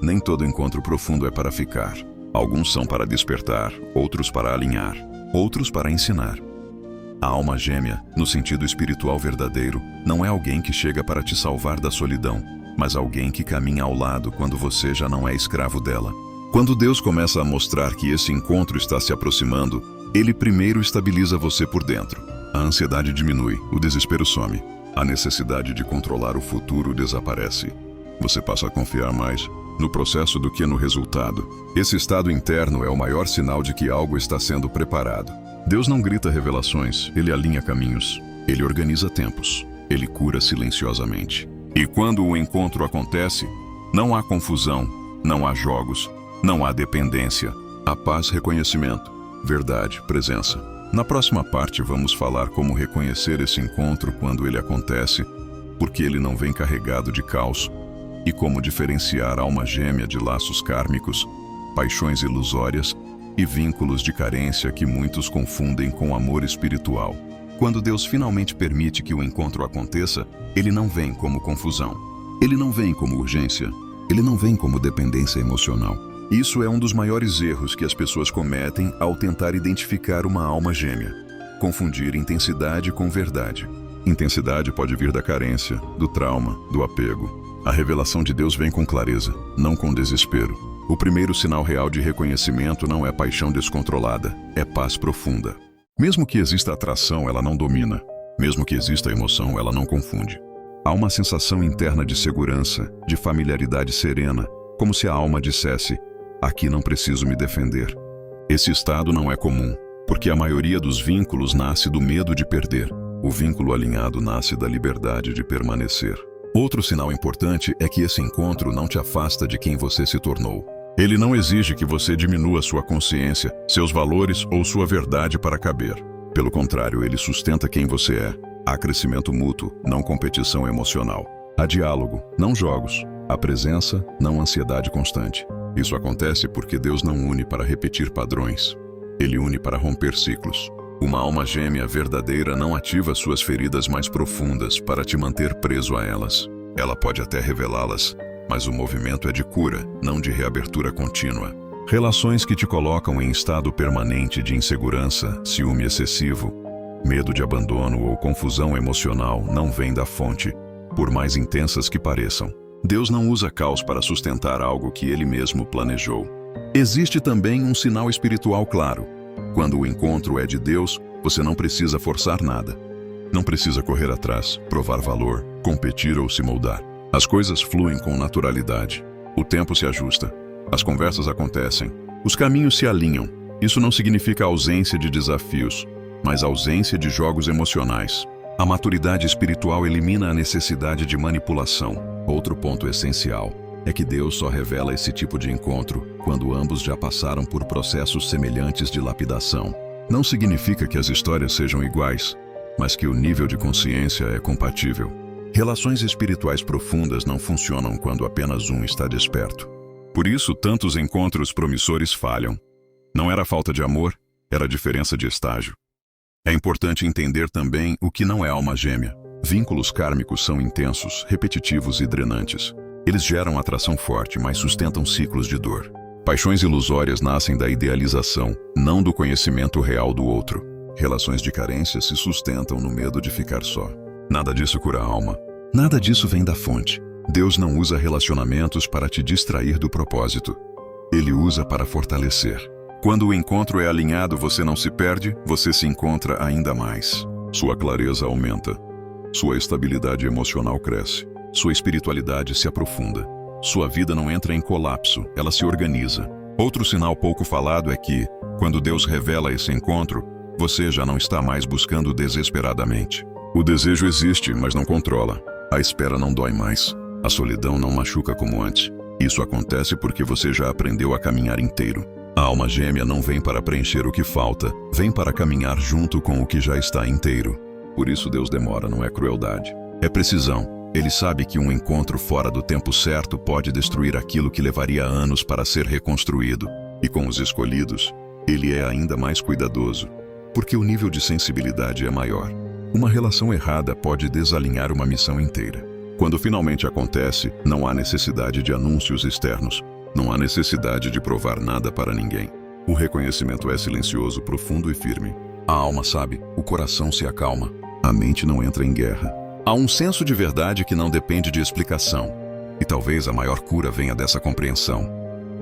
[SPEAKER 1] Nem todo encontro profundo é para ficar. Alguns são para despertar, outros para alinhar, outros para ensinar. A alma gêmea, no sentido espiritual verdadeiro, não é alguém que chega para te salvar da solidão, mas alguém que caminha ao lado quando você já não é escravo dela. Quando Deus começa a mostrar que esse encontro está se aproximando, Ele primeiro estabiliza você por dentro. A ansiedade diminui, o desespero some. A necessidade de controlar o futuro desaparece. Você passa a confiar mais no processo do que no resultado. Esse estado interno é o maior sinal de que algo está sendo preparado. Deus não grita revelações, Ele alinha caminhos. Ele organiza tempos. ele cura silenciosamente. E quando o encontro acontece, não há confusão, não há jogos, não há dependência. Há paz, reconhecimento, verdade, presença. Na próxima parte vamos falar como reconhecer esse encontro quando ele acontece, porque ele não vem carregado de caos, e como diferenciar a alma gêmea de laços kármicos, paixões ilusórias e vínculos de carência que muitos confundem com amor espiritual. Quando Deus finalmente permite que o encontro aconteça, ele não vem como confusão. Ele não vem como urgência. Ele não vem como dependência emocional. Isso é um dos maiores erros que as pessoas cometem ao tentar identificar uma alma gêmea. Confundir intensidade com verdade. Intensidade pode vir da carência, do trauma, do apego. A revelação de Deus vem com clareza, não com desespero. O primeiro sinal real de reconhecimento não é paixão descontrolada, é paz profunda. Mesmo que exista atração, ela não domina. Mesmo que exista emoção, ela não confunde. Há uma sensação interna de segurança, de familiaridade serena, como se a alma dissesse: aqui não preciso me defender. Esse estado não é comum, porque a maioria dos vínculos nasce do medo de perder. O vínculo alinhado nasce da liberdade de permanecer. Outro sinal importante é que esse encontro não te afasta de quem você se tornou. Ele não exige que você diminua sua consciência, seus valores ou sua verdade para caber. Pelo contrário, ele sustenta quem você é. Há crescimento mútuo, não competição emocional. Há diálogo, não jogos. Há presença, não ansiedade constante. Isso acontece porque Deus não une para repetir padrões. Ele une para romper ciclos. Uma alma gêmea verdadeira não ativa suas feridas mais profundas para te manter preso a elas. Ela pode até revelá-las, mas o movimento é de cura, não de reabertura contínua. Relações que te colocam em estado permanente de insegurança, ciúme excessivo, medo de abandono ou confusão emocional não vêm da fonte, por mais intensas que pareçam. Deus não usa caos para sustentar algo que Ele mesmo planejou. Existe também um sinal espiritual claro. Quando o encontro é de Deus, você não precisa forçar nada. Não precisa correr atrás, provar valor, competir ou se moldar. As coisas fluem com naturalidade. O tempo se ajusta. As conversas acontecem. Os caminhos se alinham. Isso não significa ausência de desafios, mas ausência de jogos emocionais. A maturidade espiritual elimina a necessidade de manipulação. Outro ponto essencial é que Deus só revela esse tipo de encontro quando ambos já passaram por processos semelhantes de lapidação. Não significa que as histórias sejam iguais, mas que o nível de consciência é compatível. Relações espirituais profundas não funcionam quando apenas um está desperto. Por isso, tantos encontros promissores falham. Não era falta de amor, era diferença de estágio. É importante entender também o que não é alma gêmea. Vínculos kármicos são intensos, repetitivos e drenantes. Eles geram atração forte, mas sustentam ciclos de dor. Paixões ilusórias nascem da idealização, não do conhecimento real do outro. Relações de carência se sustentam no medo de ficar só. Nada disso cura a alma. Nada disso vem da fonte. Deus não usa relacionamentos para te distrair do propósito. Ele usa para fortalecer. Quando o encontro é alinhado, você não se perde, você se encontra ainda mais. Sua clareza aumenta. Sua estabilidade emocional cresce. Sua espiritualidade se aprofunda. Sua vida não entra em colapso, ela se organiza. Outro sinal pouco falado é que, quando Deus revela esse encontro, você já não está mais buscando desesperadamente. O desejo existe, mas não controla. A espera não dói mais. A solidão não machuca como antes. Isso acontece porque você já aprendeu a caminhar inteiro. A alma gêmea não vem para preencher o que falta, vem para caminhar junto com o que já está inteiro. Por isso Deus demora, não é crueldade. É precisão. Ele sabe que um encontro fora do tempo certo pode destruir aquilo que levaria anos para ser reconstruído. E com os escolhidos, Ele é ainda mais cuidadoso, porque o nível de sensibilidade é maior. Uma relação errada pode desalinhar uma missão inteira. Quando finalmente acontece, não há necessidade de anúncios externos. Não há necessidade de provar nada para ninguém. O reconhecimento é silencioso, profundo e firme. A alma sabe, o coração se acalma. A mente não entra em guerra. Há um senso de verdade que não depende de explicação. E talvez a maior cura venha dessa compreensão.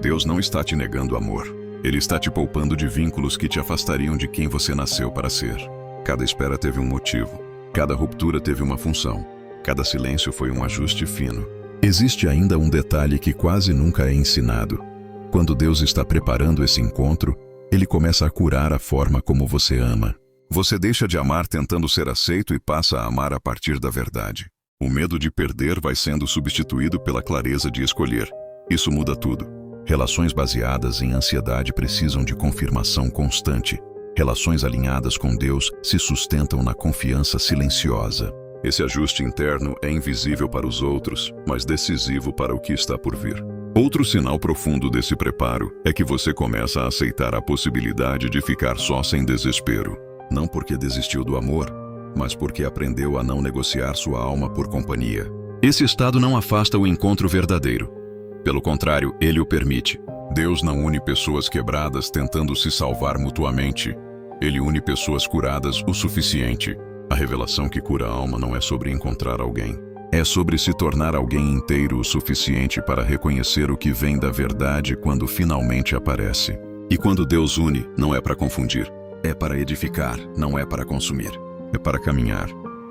[SPEAKER 1] Deus não está te negando amor. Ele está te poupando de vínculos que te afastariam de quem você nasceu para ser. Cada espera teve um motivo. Cada ruptura teve uma função. Cada silêncio foi um ajuste fino. Existe ainda um detalhe que quase nunca é ensinado. Quando Deus está preparando esse encontro, Ele começa a curar a forma como você ama. Você deixa de amar tentando ser aceito e passa a amar a partir da verdade. O medo de perder vai sendo substituído pela clareza de escolher. Isso muda tudo. Relações baseadas em ansiedade precisam de confirmação constante. Relações alinhadas com Deus se sustentam na confiança silenciosa. Esse ajuste interno é invisível para os outros, mas decisivo para o que está por vir. Outro sinal profundo desse preparo é que você começa a aceitar a possibilidade de ficar só sem desespero. Não porque desistiu do amor, mas porque aprendeu a não negociar sua alma por companhia. Esse estado não afasta o encontro verdadeiro. Pelo contrário, ele o permite. Deus não une pessoas quebradas tentando se salvar mutuamente. Ele une pessoas curadas o suficiente. A revelação que cura a alma não é sobre encontrar alguém. É sobre se tornar alguém inteiro o suficiente para reconhecer o que vem da verdade quando finalmente aparece. E quando Deus une, não é para confundir. É para edificar, não é para consumir. É para caminhar,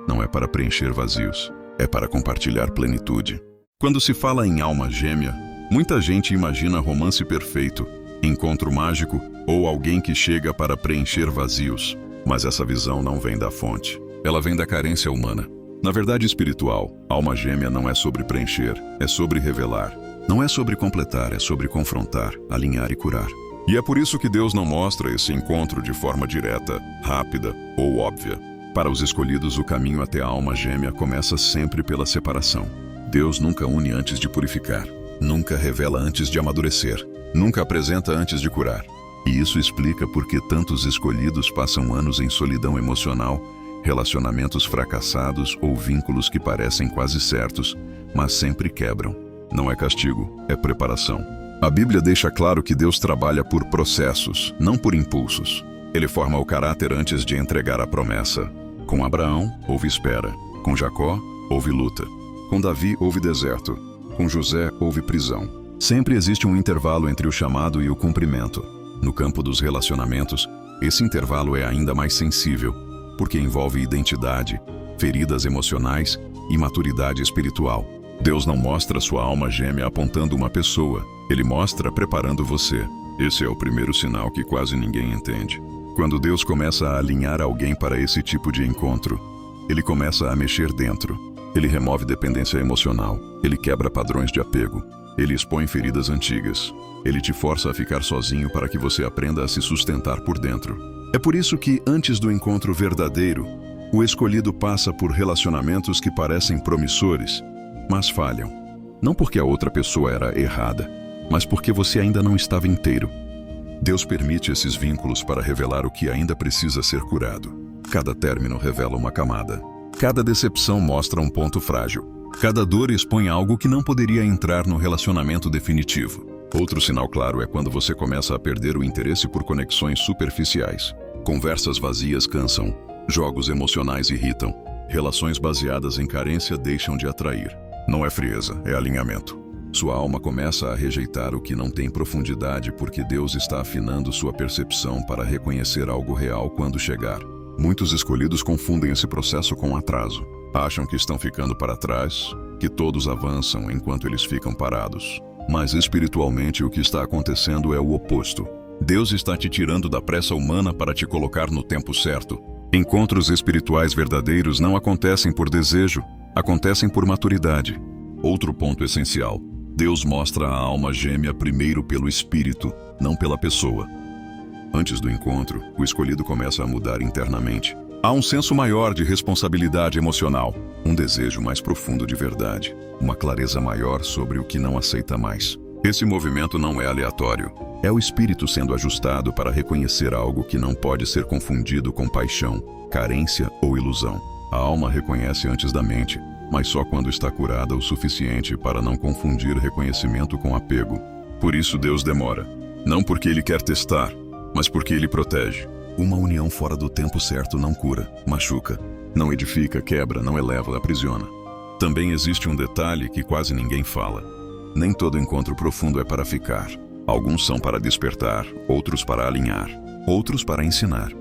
[SPEAKER 1] não é para preencher vazios. É para compartilhar plenitude. Quando se fala em alma gêmea, muita gente imagina romance perfeito, encontro mágico ou alguém que chega para preencher vazios. Mas essa visão não vem da fonte. Ela vem da carência humana. Na verdade espiritual, alma gêmea não é sobre preencher, é sobre revelar. Não é sobre completar, é sobre confrontar, alinhar e curar. E é por isso que Deus não mostra esse encontro de forma direta, rápida ou óbvia. Para os escolhidos, o caminho até a alma gêmea começa sempre pela separação. Deus nunca une antes de purificar, nunca revela antes de amadurecer, nunca apresenta antes de curar. E isso explica por que tantos escolhidos passam anos em solidão emocional, relacionamentos fracassados ou vínculos que parecem quase certos, mas sempre quebram. Não é castigo, é preparação. A Bíblia deixa claro que Deus trabalha por processos, não por impulsos. Ele forma o caráter antes de entregar a promessa. Com Abraão, houve espera. Com Jacó, houve luta. Com Davi, houve deserto. Com José, houve prisão. Sempre existe um intervalo entre o chamado e o cumprimento. No campo dos relacionamentos, esse intervalo é ainda mais sensível, porque envolve identidade, feridas emocionais e maturidade espiritual. Deus não mostra sua alma gêmea apontando uma pessoa, Ele mostra preparando você. Esse é o primeiro sinal que quase ninguém entende. Quando Deus começa a alinhar alguém para esse tipo de encontro, Ele começa a mexer dentro. Ele remove dependência emocional, Ele quebra padrões de apego, Ele expõe feridas antigas. Ele te força a ficar sozinho para que você aprenda a se sustentar por dentro. É por isso que, antes do encontro verdadeiro, o escolhido passa por relacionamentos que parecem promissores, mas falham. Não porque a outra pessoa era errada, mas porque você ainda não estava inteiro. Deus permite esses vínculos para revelar o que ainda precisa ser curado. Cada término revela uma camada. Cada decepção mostra um ponto frágil. Cada dor expõe algo que não poderia entrar no relacionamento definitivo. Outro sinal claro é quando você começa a perder o interesse por conexões superficiais. Conversas vazias cansam, jogos emocionais irritam, relações baseadas em carência deixam de atrair. Não é frieza, é alinhamento. Sua alma começa a rejeitar o que não tem profundidade porque Deus está afinando sua percepção para reconhecer algo real quando chegar. Muitos escolhidos confundem esse processo com atraso. Acham que estão ficando para trás, que todos avançam enquanto eles ficam parados. Mas espiritualmente o que está acontecendo é o oposto. Deus está te tirando da pressa humana para te colocar no tempo certo. Encontros espirituais verdadeiros não acontecem por desejo, acontecem por maturidade. Outro ponto essencial: Deus mostra a alma gêmea primeiro pelo espírito, não pela pessoa. Antes do encontro, o escolhido começa a mudar internamente. Há um senso maior de responsabilidade emocional, um desejo mais profundo de verdade, uma clareza maior sobre o que não aceita mais. Esse movimento não é aleatório. É o espírito sendo ajustado para reconhecer algo que não pode ser confundido com paixão, carência ou ilusão. A alma reconhece antes da mente, mas só quando está curada o suficiente para não confundir reconhecimento com apego. Por isso Deus demora. Não porque Ele quer testar, mas porque Ele protege. Uma união fora do tempo certo não cura, machuca, não edifica, quebra, não eleva, aprisiona. Também existe um detalhe que quase ninguém fala. Nem todo encontro profundo é para ficar. Alguns são para despertar, outros para alinhar, outros para ensinar.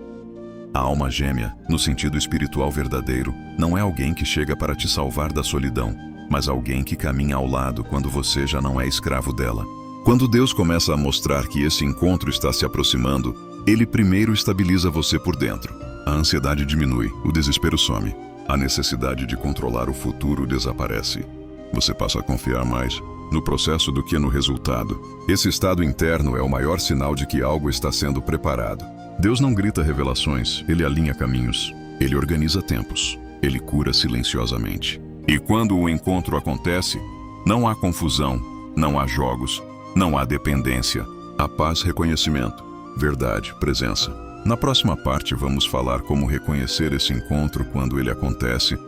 [SPEAKER 1] A alma gêmea, no sentido espiritual verdadeiro, não é alguém que chega para te salvar da solidão, mas alguém que caminha ao lado quando você já não é escravo dela. Quando Deus começa a mostrar que esse encontro está se aproximando, Ele primeiro estabiliza você por dentro. A ansiedade diminui, o desespero some. A necessidade de controlar o futuro desaparece. Você passa a confiar mais no processo do que no resultado. Esse estado interno é o maior sinal de que algo está sendo preparado. Deus não grita revelações, ele alinha caminhos. Ele organiza tempos. Ele cura silenciosamente. E quando o encontro acontece, não há confusão, não há jogos, não há dependência. Há paz, reconhecimento, verdade, presença. Na próxima parte vamos falar como reconhecer esse encontro quando ele acontece,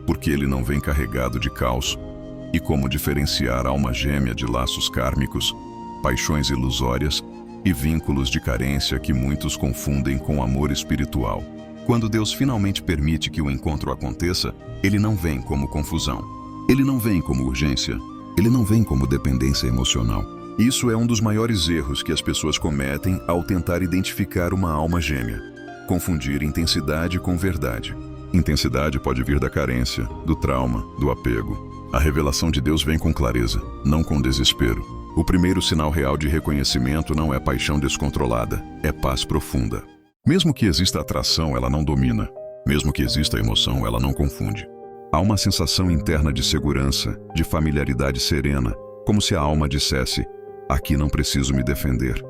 [SPEAKER 1] porque ele não vem carregado de caos, e como diferenciar a alma gêmea de laços kármicos, paixões ilusórias e vínculos de carência que muitos confundem com amor espiritual. Quando Deus finalmente permite que o encontro aconteça, ele não vem como confusão. Ele não vem como urgência. Ele não vem como dependência emocional. Isso é um dos maiores erros que as pessoas cometem ao tentar identificar uma alma gêmea. Confundir intensidade com verdade. Intensidade pode vir da carência, do trauma, do apego. A revelação de Deus vem com clareza, não com desespero. O primeiro sinal real de reconhecimento não é paixão descontrolada, é paz profunda. Mesmo que exista atração, ela não domina. Mesmo que exista emoção, ela não confunde. Há uma sensação interna de segurança, de familiaridade serena, como se a alma dissesse: aqui não preciso me defender.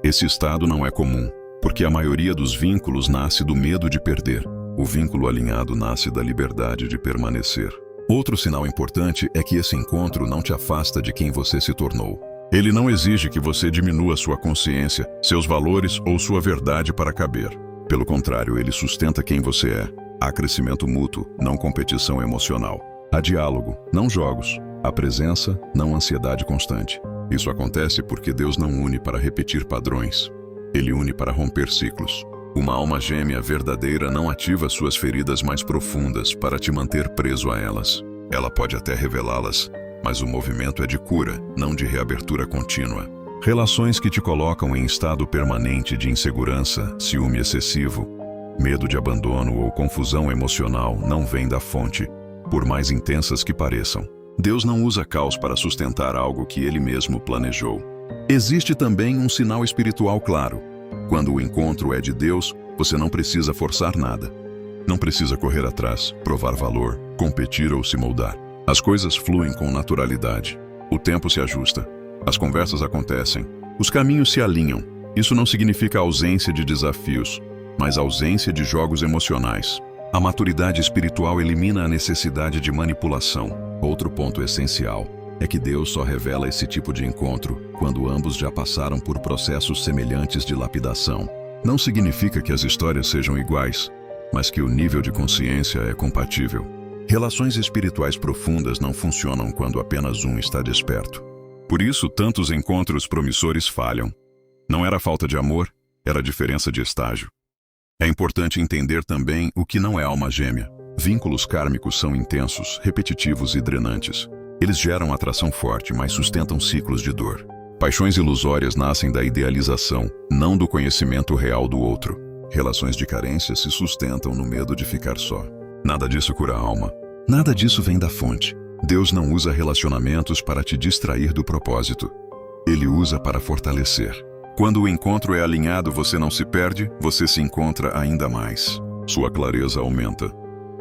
[SPEAKER 1] Esse estado não é comum, porque a maioria dos vínculos nasce do medo de perder. O vínculo alinhado nasce da liberdade de permanecer. Outro sinal importante é que esse encontro não te afasta de quem você se tornou. Ele não exige que você diminua sua consciência, seus valores ou sua verdade para caber. Pelo contrário, ele sustenta quem você é. Há crescimento mútuo, não competição emocional. Há diálogo, não jogos. Há presença, não ansiedade constante. Isso acontece porque Deus não une para repetir padrões. Ele une para romper ciclos. Uma alma gêmea verdadeira não ativa suas feridas mais profundas para te manter preso a elas. Ela pode até revelá-las, mas o movimento é de cura, não de reabertura contínua. Relações que te colocam em estado permanente de insegurança, ciúme excessivo, medo de abandono ou confusão emocional não vêm da fonte, por mais intensas que pareçam. Deus não usa caos para sustentar algo que Ele mesmo planejou. Existe também um sinal espiritual claro. Quando o encontro é de Deus, você não precisa forçar nada. Não precisa correr atrás, provar valor, competir ou se moldar. As coisas fluem com naturalidade. O tempo se ajusta. As conversas acontecem. Os caminhos se alinham. Isso não significa ausência de desafios, mas ausência de jogos emocionais. A maturidade espiritual elimina a necessidade de manipulação. Outro ponto essencial é que Deus só revela esse tipo de encontro quando ambos já passaram por processos semelhantes de lapidação. Não significa que as histórias sejam iguais, mas que o nível de consciência é compatível. Relações espirituais profundas não funcionam quando apenas um está desperto. Por isso, tantos encontros promissores falham. Não era falta de amor, era diferença de estágio. É importante entender também o que não é alma gêmea. Vínculos kármicos são intensos, repetitivos e drenantes. Eles geram atração forte, mas sustentam ciclos de dor. Paixões ilusórias nascem da idealização, não do conhecimento real do outro. Relações de carência se sustentam no medo de ficar só. Nada disso cura a alma. Nada disso vem da fonte. Deus não usa relacionamentos para te distrair do propósito. Ele usa para fortalecer. Quando o encontro é alinhado, você não se perde, você se encontra ainda mais. Sua clareza aumenta.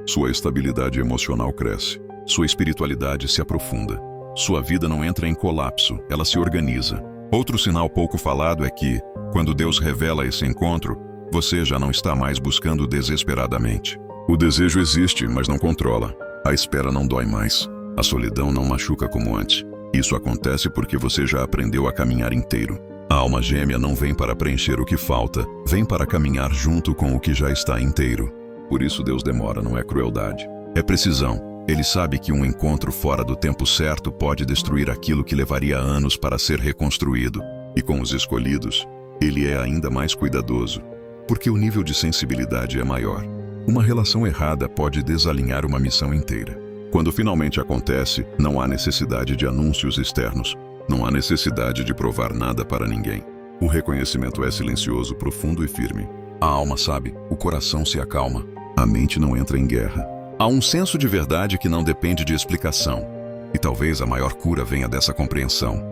[SPEAKER 1] Sua estabilidade emocional cresce. Sua espiritualidade se aprofunda. Sua vida não entra em colapso, ela se organiza. Outro sinal pouco falado é que, quando Deus revela esse encontro, você já não está mais buscando desesperadamente. O desejo existe, mas não controla. A espera não dói mais. A solidão não machuca como antes. Isso acontece porque você já aprendeu a caminhar inteiro. A alma gêmea não vem para preencher o que falta, vem para caminhar junto com o que já está inteiro. Por isso Deus demora, não é crueldade. É precisão. Ele sabe que um encontro fora do tempo certo pode destruir aquilo que levaria anos para ser reconstruído. E com os escolhidos, Ele é ainda mais cuidadoso, porque o nível de sensibilidade é maior. Uma relação errada pode desalinhar uma missão inteira. Quando finalmente acontece, não há necessidade de anúncios externos. Não há necessidade de provar nada para ninguém. O reconhecimento é silencioso, profundo e firme. A alma sabe, o coração se acalma. A mente não entra em guerra. Há um senso de verdade que não depende de explicação. E talvez a maior cura venha dessa compreensão.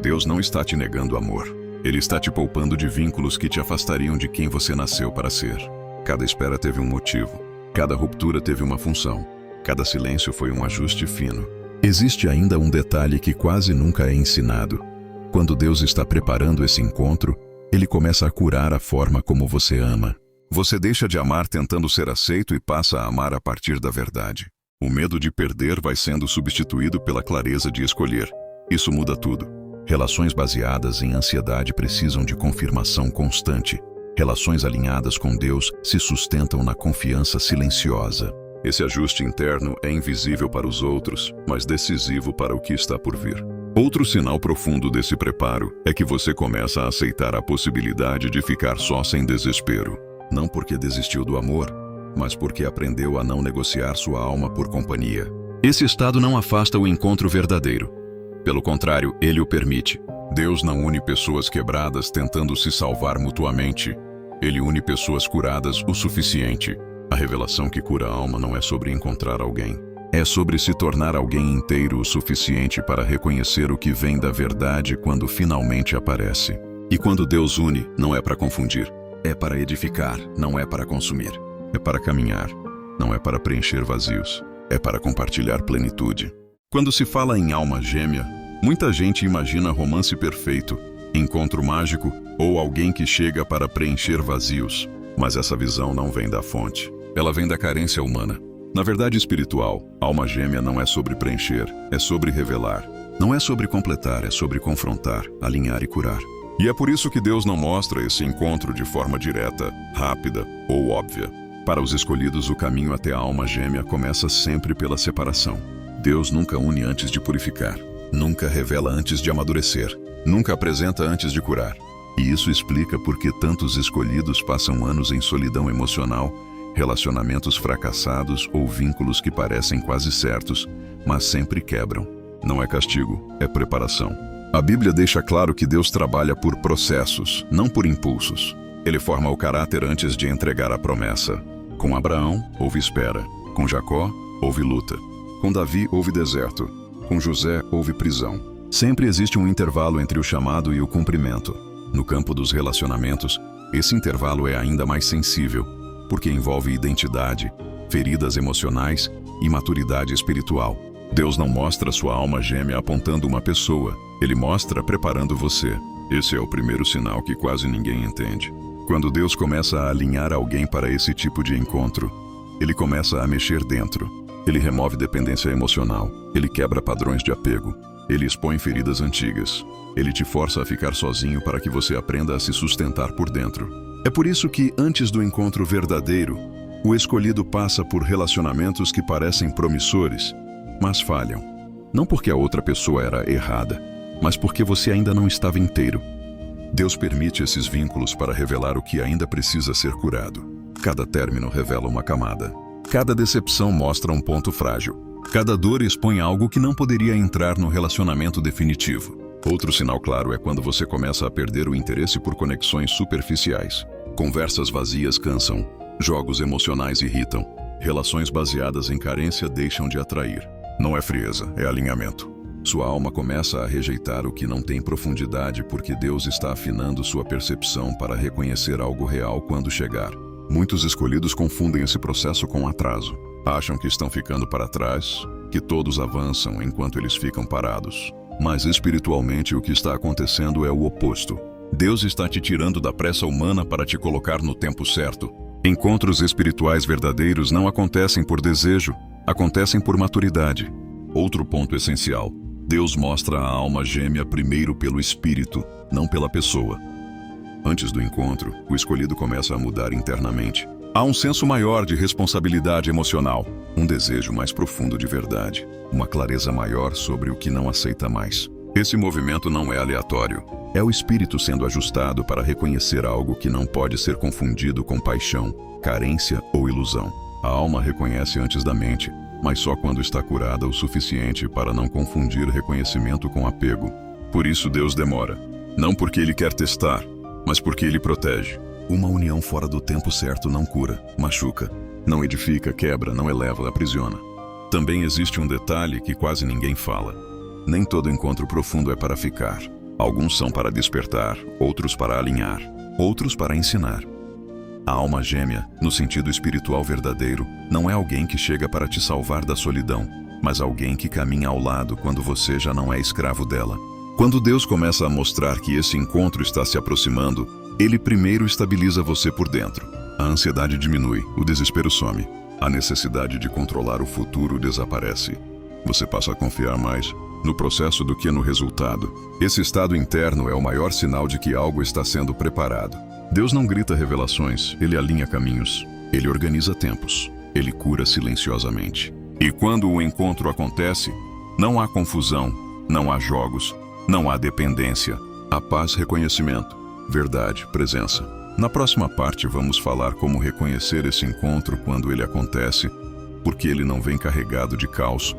[SPEAKER 1] Deus não está te negando amor. Ele está te poupando de vínculos que te afastariam de quem você nasceu para ser. Cada espera teve um motivo. Cada ruptura teve uma função. Cada silêncio foi um ajuste fino. Existe ainda um detalhe que quase nunca é ensinado. Quando Deus está preparando esse encontro, Ele começa a curar a forma como você ama. Você deixa de amar tentando ser aceito e passa a amar a partir da verdade. O medo de perder vai sendo substituído pela clareza de escolher. Isso muda tudo. Relações baseadas em ansiedade precisam de confirmação constante. Relações alinhadas com Deus se sustentam na confiança silenciosa. Esse ajuste interno é invisível para os outros, mas decisivo para o que está por vir. Outro sinal profundo desse preparo é que você começa a aceitar a possibilidade de ficar só sem desespero. Não porque desistiu do amor, mas porque aprendeu a não negociar sua alma por companhia. Esse estado não afasta o encontro verdadeiro. Pelo contrário, ele o permite. Deus não une pessoas quebradas tentando se salvar mutuamente. Ele une pessoas curadas o suficiente. A revelação que cura a alma não é sobre encontrar alguém. É sobre se tornar alguém inteiro o suficiente para reconhecer o que vem da verdade quando finalmente aparece. E quando Deus une, não é para confundir. É para edificar, não é para consumir. É para caminhar, não é para preencher vazios. É para compartilhar plenitude. Quando se fala em alma gêmea, muita gente imagina romance perfeito, encontro mágico ou alguém que chega para preencher vazios. Mas essa visão não vem da fonte. Ela vem da carência humana. Na verdade espiritual, alma gêmea não é sobre preencher, é sobre revelar. Não é sobre completar, é sobre confrontar, alinhar e curar. E é por isso que Deus não mostra esse encontro de forma direta, rápida ou óbvia. Para os escolhidos, o caminho até a alma gêmea começa sempre pela separação. Deus nunca une antes de purificar, nunca revela antes de amadurecer, nunca apresenta antes de curar. E isso explica por que tantos escolhidos passam anos em solidão emocional, relacionamentos fracassados ou vínculos que parecem quase certos, mas sempre quebram. Não é castigo, é preparação. A Bíblia deixa claro que Deus trabalha por processos, não por impulsos. Ele forma o caráter antes de entregar a promessa. Com Abraão, houve espera. Com Jacó, houve luta. Com Davi, houve deserto. Com José, houve prisão. Sempre existe um intervalo entre o chamado e o cumprimento. No campo dos relacionamentos, esse intervalo é ainda mais sensível, porque envolve identidade, feridas emocionais e maturidade espiritual. Deus não mostra sua alma gêmea apontando uma pessoa, Ele mostra preparando você. Esse é o primeiro sinal que quase ninguém entende. Quando Deus começa a alinhar alguém para esse tipo de encontro, Ele começa a mexer dentro. Ele remove dependência emocional, Ele quebra padrões de apego, Ele expõe feridas antigas. Ele te força a ficar sozinho para que você aprenda a se sustentar por dentro. É por isso que, antes do encontro verdadeiro, o escolhido passa por relacionamentos que parecem promissores, mas falham. Não porque a outra pessoa era errada, mas porque você ainda não estava inteiro. Deus permite esses vínculos para revelar o que ainda precisa ser curado. Cada término revela uma camada. Cada decepção mostra um ponto frágil. Cada dor expõe algo que não poderia entrar no relacionamento definitivo. Outro sinal claro é quando você começa a perder o interesse por conexões superficiais. Conversas vazias cansam, jogos emocionais irritam, relações baseadas em carência deixam de atrair. Não é frieza, é alinhamento. Sua alma começa a rejeitar o que não tem profundidade porque Deus está afinando sua percepção para reconhecer algo real quando chegar. Muitos escolhidos confundem esse processo com atraso. Acham que estão ficando para trás, que todos avançam enquanto eles ficam parados. Mas espiritualmente o que está acontecendo é o oposto. Deus está te tirando da pressa humana para te colocar no tempo certo. Encontros espirituais verdadeiros não acontecem por desejo, acontecem por maturidade. Outro ponto essencial: Deus mostra a alma gêmea primeiro pelo espírito, não pela pessoa. Antes do encontro, o escolhido começa a mudar internamente. Há um senso maior de responsabilidade emocional, um desejo mais profundo de verdade, uma clareza maior sobre o que não aceita mais. Esse movimento não é aleatório. É o espírito sendo ajustado para reconhecer algo que não pode ser confundido com paixão, carência ou ilusão. A alma reconhece antes da mente, mas só quando está curada o suficiente para não confundir reconhecimento com apego. Por isso Deus demora. Não porque Ele quer testar, mas porque Ele protege. Uma união fora do tempo certo não cura, machuca, não edifica, quebra, não eleva, aprisiona. Também existe um detalhe que quase ninguém fala. Nem todo encontro profundo é para ficar. Alguns são para despertar, outros para alinhar, outros para ensinar. A alma gêmea, no sentido espiritual verdadeiro, não é alguém que chega para te salvar da solidão, mas alguém que caminha ao lado quando você já não é escravo dela. Quando Deus começa a mostrar que esse encontro está se aproximando, Ele primeiro estabiliza você por dentro. A ansiedade diminui, o desespero some. A necessidade de controlar o futuro desaparece. Você passa a confiar mais no processo do que no resultado. Esse estado interno é o maior sinal de que algo está sendo preparado. Deus não grita revelações, Ele alinha caminhos. Ele organiza tempos. Ele cura silenciosamente. E quando o encontro acontece, não há confusão, não há jogos, não há dependência. Há paz, reconhecimento, verdade, presença. Na próxima parte vamos falar como reconhecer esse encontro quando ele acontece, porque ele não vem carregado de caos,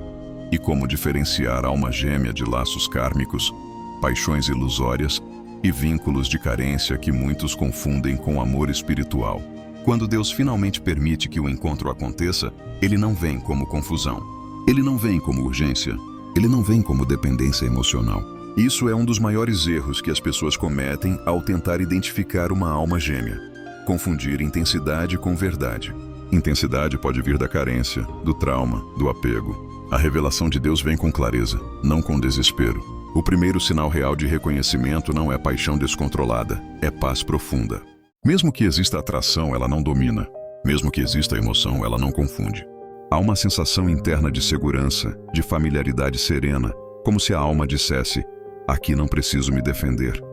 [SPEAKER 1] e como diferenciar a alma gêmea de laços kármicos, paixões ilusórias e vínculos de carência que muitos confundem com amor espiritual. Quando Deus finalmente permite que o encontro aconteça, ele não vem como confusão. Ele não vem como urgência. Ele não vem como dependência emocional. Isso é um dos maiores erros que as pessoas cometem ao tentar identificar uma alma gêmea. Confundir intensidade com verdade. Intensidade pode vir da carência, do trauma, do apego. A revelação de Deus vem com clareza, não com desespero. O primeiro sinal real de reconhecimento não é paixão descontrolada, é paz profunda. Mesmo que exista atração, ela não domina. Mesmo que exista emoção, ela não confunde. Há uma sensação interna de segurança, de familiaridade serena, como se a alma dissesse: aqui não preciso me defender.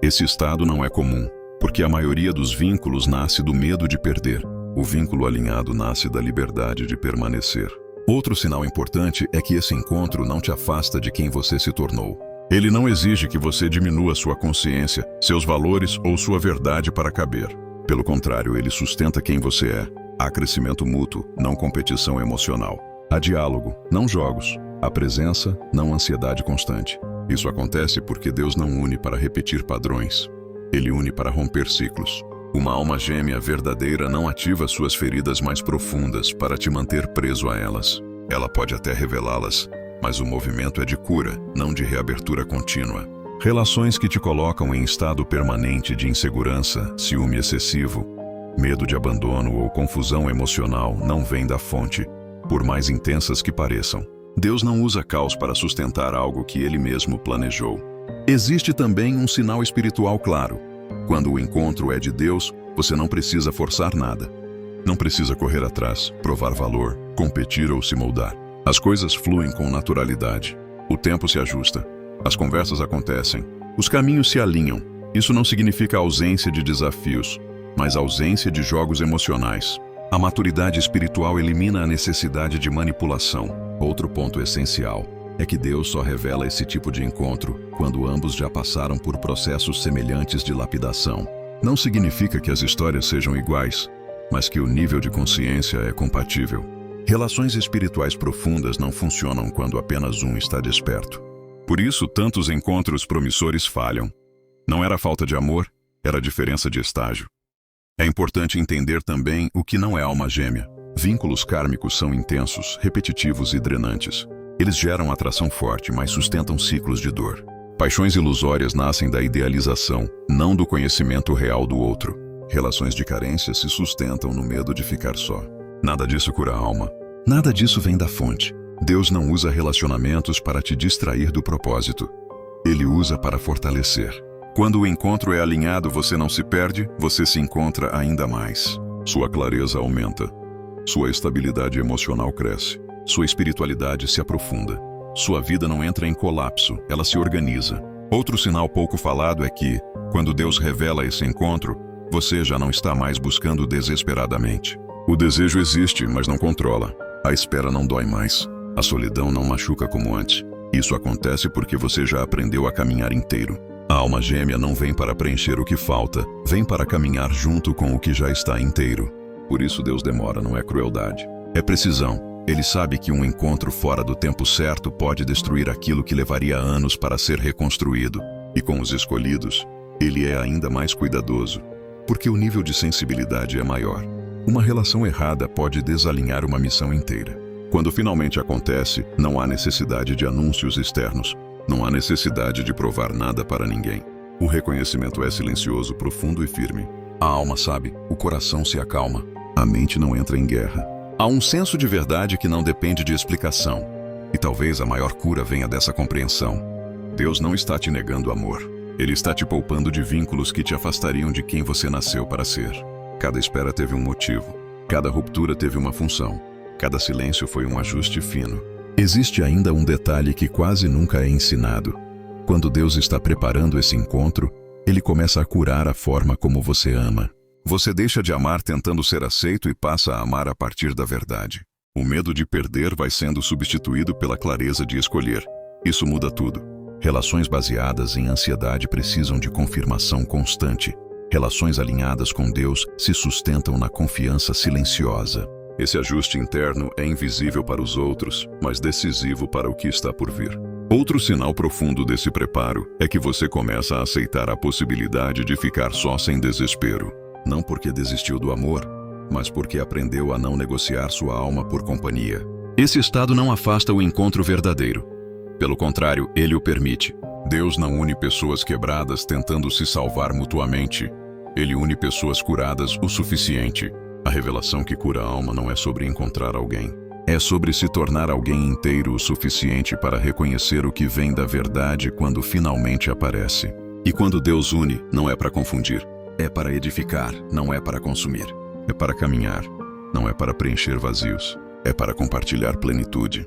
[SPEAKER 1] Esse estado não é comum, porque a maioria dos vínculos nasce do medo de perder. O vínculo alinhado nasce da liberdade de permanecer. Outro sinal importante é que esse encontro não te afasta de quem você se tornou. Ele não exige que você diminua sua consciência, seus valores ou sua verdade para caber. Pelo contrário, ele sustenta quem você é. Há crescimento mútuo, não competição emocional. Há diálogo, não jogos. Há presença, não ansiedade constante. Isso acontece porque Deus não une para repetir padrões. Ele une para romper ciclos. Uma alma gêmea verdadeira não ativa suas feridas mais profundas para te manter preso a elas. Ela pode até revelá-las, mas o movimento é de cura, não de reabertura contínua. Relações que te colocam em estado permanente de insegurança, ciúme excessivo, medo de abandono ou confusão emocional não vêm da fonte, por mais intensas que pareçam. Deus não usa caos para sustentar algo que Ele mesmo planejou. Existe também um sinal espiritual claro. Quando o encontro é de Deus, você não precisa forçar nada. Não precisa correr atrás, provar valor, competir ou se moldar. As coisas fluem com naturalidade. O tempo se ajusta. As conversas acontecem. Os caminhos se alinham. Isso não significa ausência de desafios, mas ausência de jogos emocionais. A maturidade espiritual elimina a necessidade de manipulação. Outro ponto essencial é que Deus só revela esse tipo de encontro quando ambos já passaram por processos semelhantes de lapidação. Não significa que as histórias sejam iguais, mas que o nível de consciência é compatível. Relações espirituais profundas não funcionam quando apenas um está desperto. Por isso, tantos encontros promissores falham. Não era falta de amor, era diferença de estágio. É importante entender também o que não é alma gêmea. Vínculos kármicos são intensos, repetitivos e drenantes. Eles geram atração forte, mas sustentam ciclos de dor. Paixões ilusórias nascem da idealização, não do conhecimento real do outro. Relações de carência se sustentam no medo de ficar só. Nada disso cura a alma. Nada disso vem da fonte. Deus não usa relacionamentos para te distrair do propósito. Ele usa para fortalecer. Quando o encontro é alinhado, você não se perde, você se encontra ainda mais. Sua clareza aumenta. Sua estabilidade emocional cresce. Sua espiritualidade se aprofunda. Sua vida não entra em colapso, ela se organiza. Outro sinal pouco falado é que, quando Deus revela esse encontro, você já não está mais buscando desesperadamente. O desejo existe, mas não controla. A espera não dói mais. A solidão não machuca como antes. Isso acontece porque você já aprendeu a caminhar inteiro. A alma gêmea não vem para preencher o que falta, vem para caminhar junto com o que já está inteiro. Por isso Deus demora, não é crueldade. É precisão. Ele sabe que um encontro fora do tempo certo pode destruir aquilo que levaria anos para ser reconstruído. E com os escolhidos, Ele é ainda mais cuidadoso, porque o nível de sensibilidade é maior. Uma relação errada pode desalinhar uma missão inteira. Quando finalmente acontece, não há necessidade de anúncios externos. Não há necessidade de provar nada para ninguém. O reconhecimento é silencioso, profundo e firme. A alma sabe, o coração se acalma, a mente não entra em guerra. Há um senso de verdade que não depende de explicação. E talvez a maior cura venha dessa compreensão. Deus não está te negando amor. Ele está te poupando de vínculos que te afastariam de quem você nasceu para ser. Cada espera teve um motivo. Cada ruptura teve uma função. Cada silêncio foi um ajuste fino. Existe ainda um detalhe que quase nunca é ensinado. Quando Deus está preparando esse encontro, Ele começa a curar a forma como você ama. Você deixa de amar tentando ser aceito e passa a amar a partir da verdade. O medo de perder vai sendo substituído pela clareza de escolher. Isso muda tudo. Relações baseadas em ansiedade precisam de confirmação constante. Relações alinhadas com Deus se sustentam na confiança silenciosa. Esse ajuste interno é invisível para os outros, mas decisivo para o que está por vir. Outro sinal profundo desse preparo é que você começa a aceitar a possibilidade de ficar só sem desespero. Não porque desistiu do amor, mas porque aprendeu a não negociar sua alma por companhia. Esse estado não afasta o encontro verdadeiro. Pelo contrário, ele o permite. Deus não une pessoas quebradas tentando se salvar mutuamente. Ele une pessoas curadas o suficiente. A revelação que cura a alma não é sobre encontrar alguém. É sobre se tornar alguém inteiro o suficiente para reconhecer o que vem da verdade quando finalmente aparece. E quando Deus une, não é para confundir. É para edificar, não é para consumir. É para caminhar, não é para preencher vazios. É para compartilhar plenitude.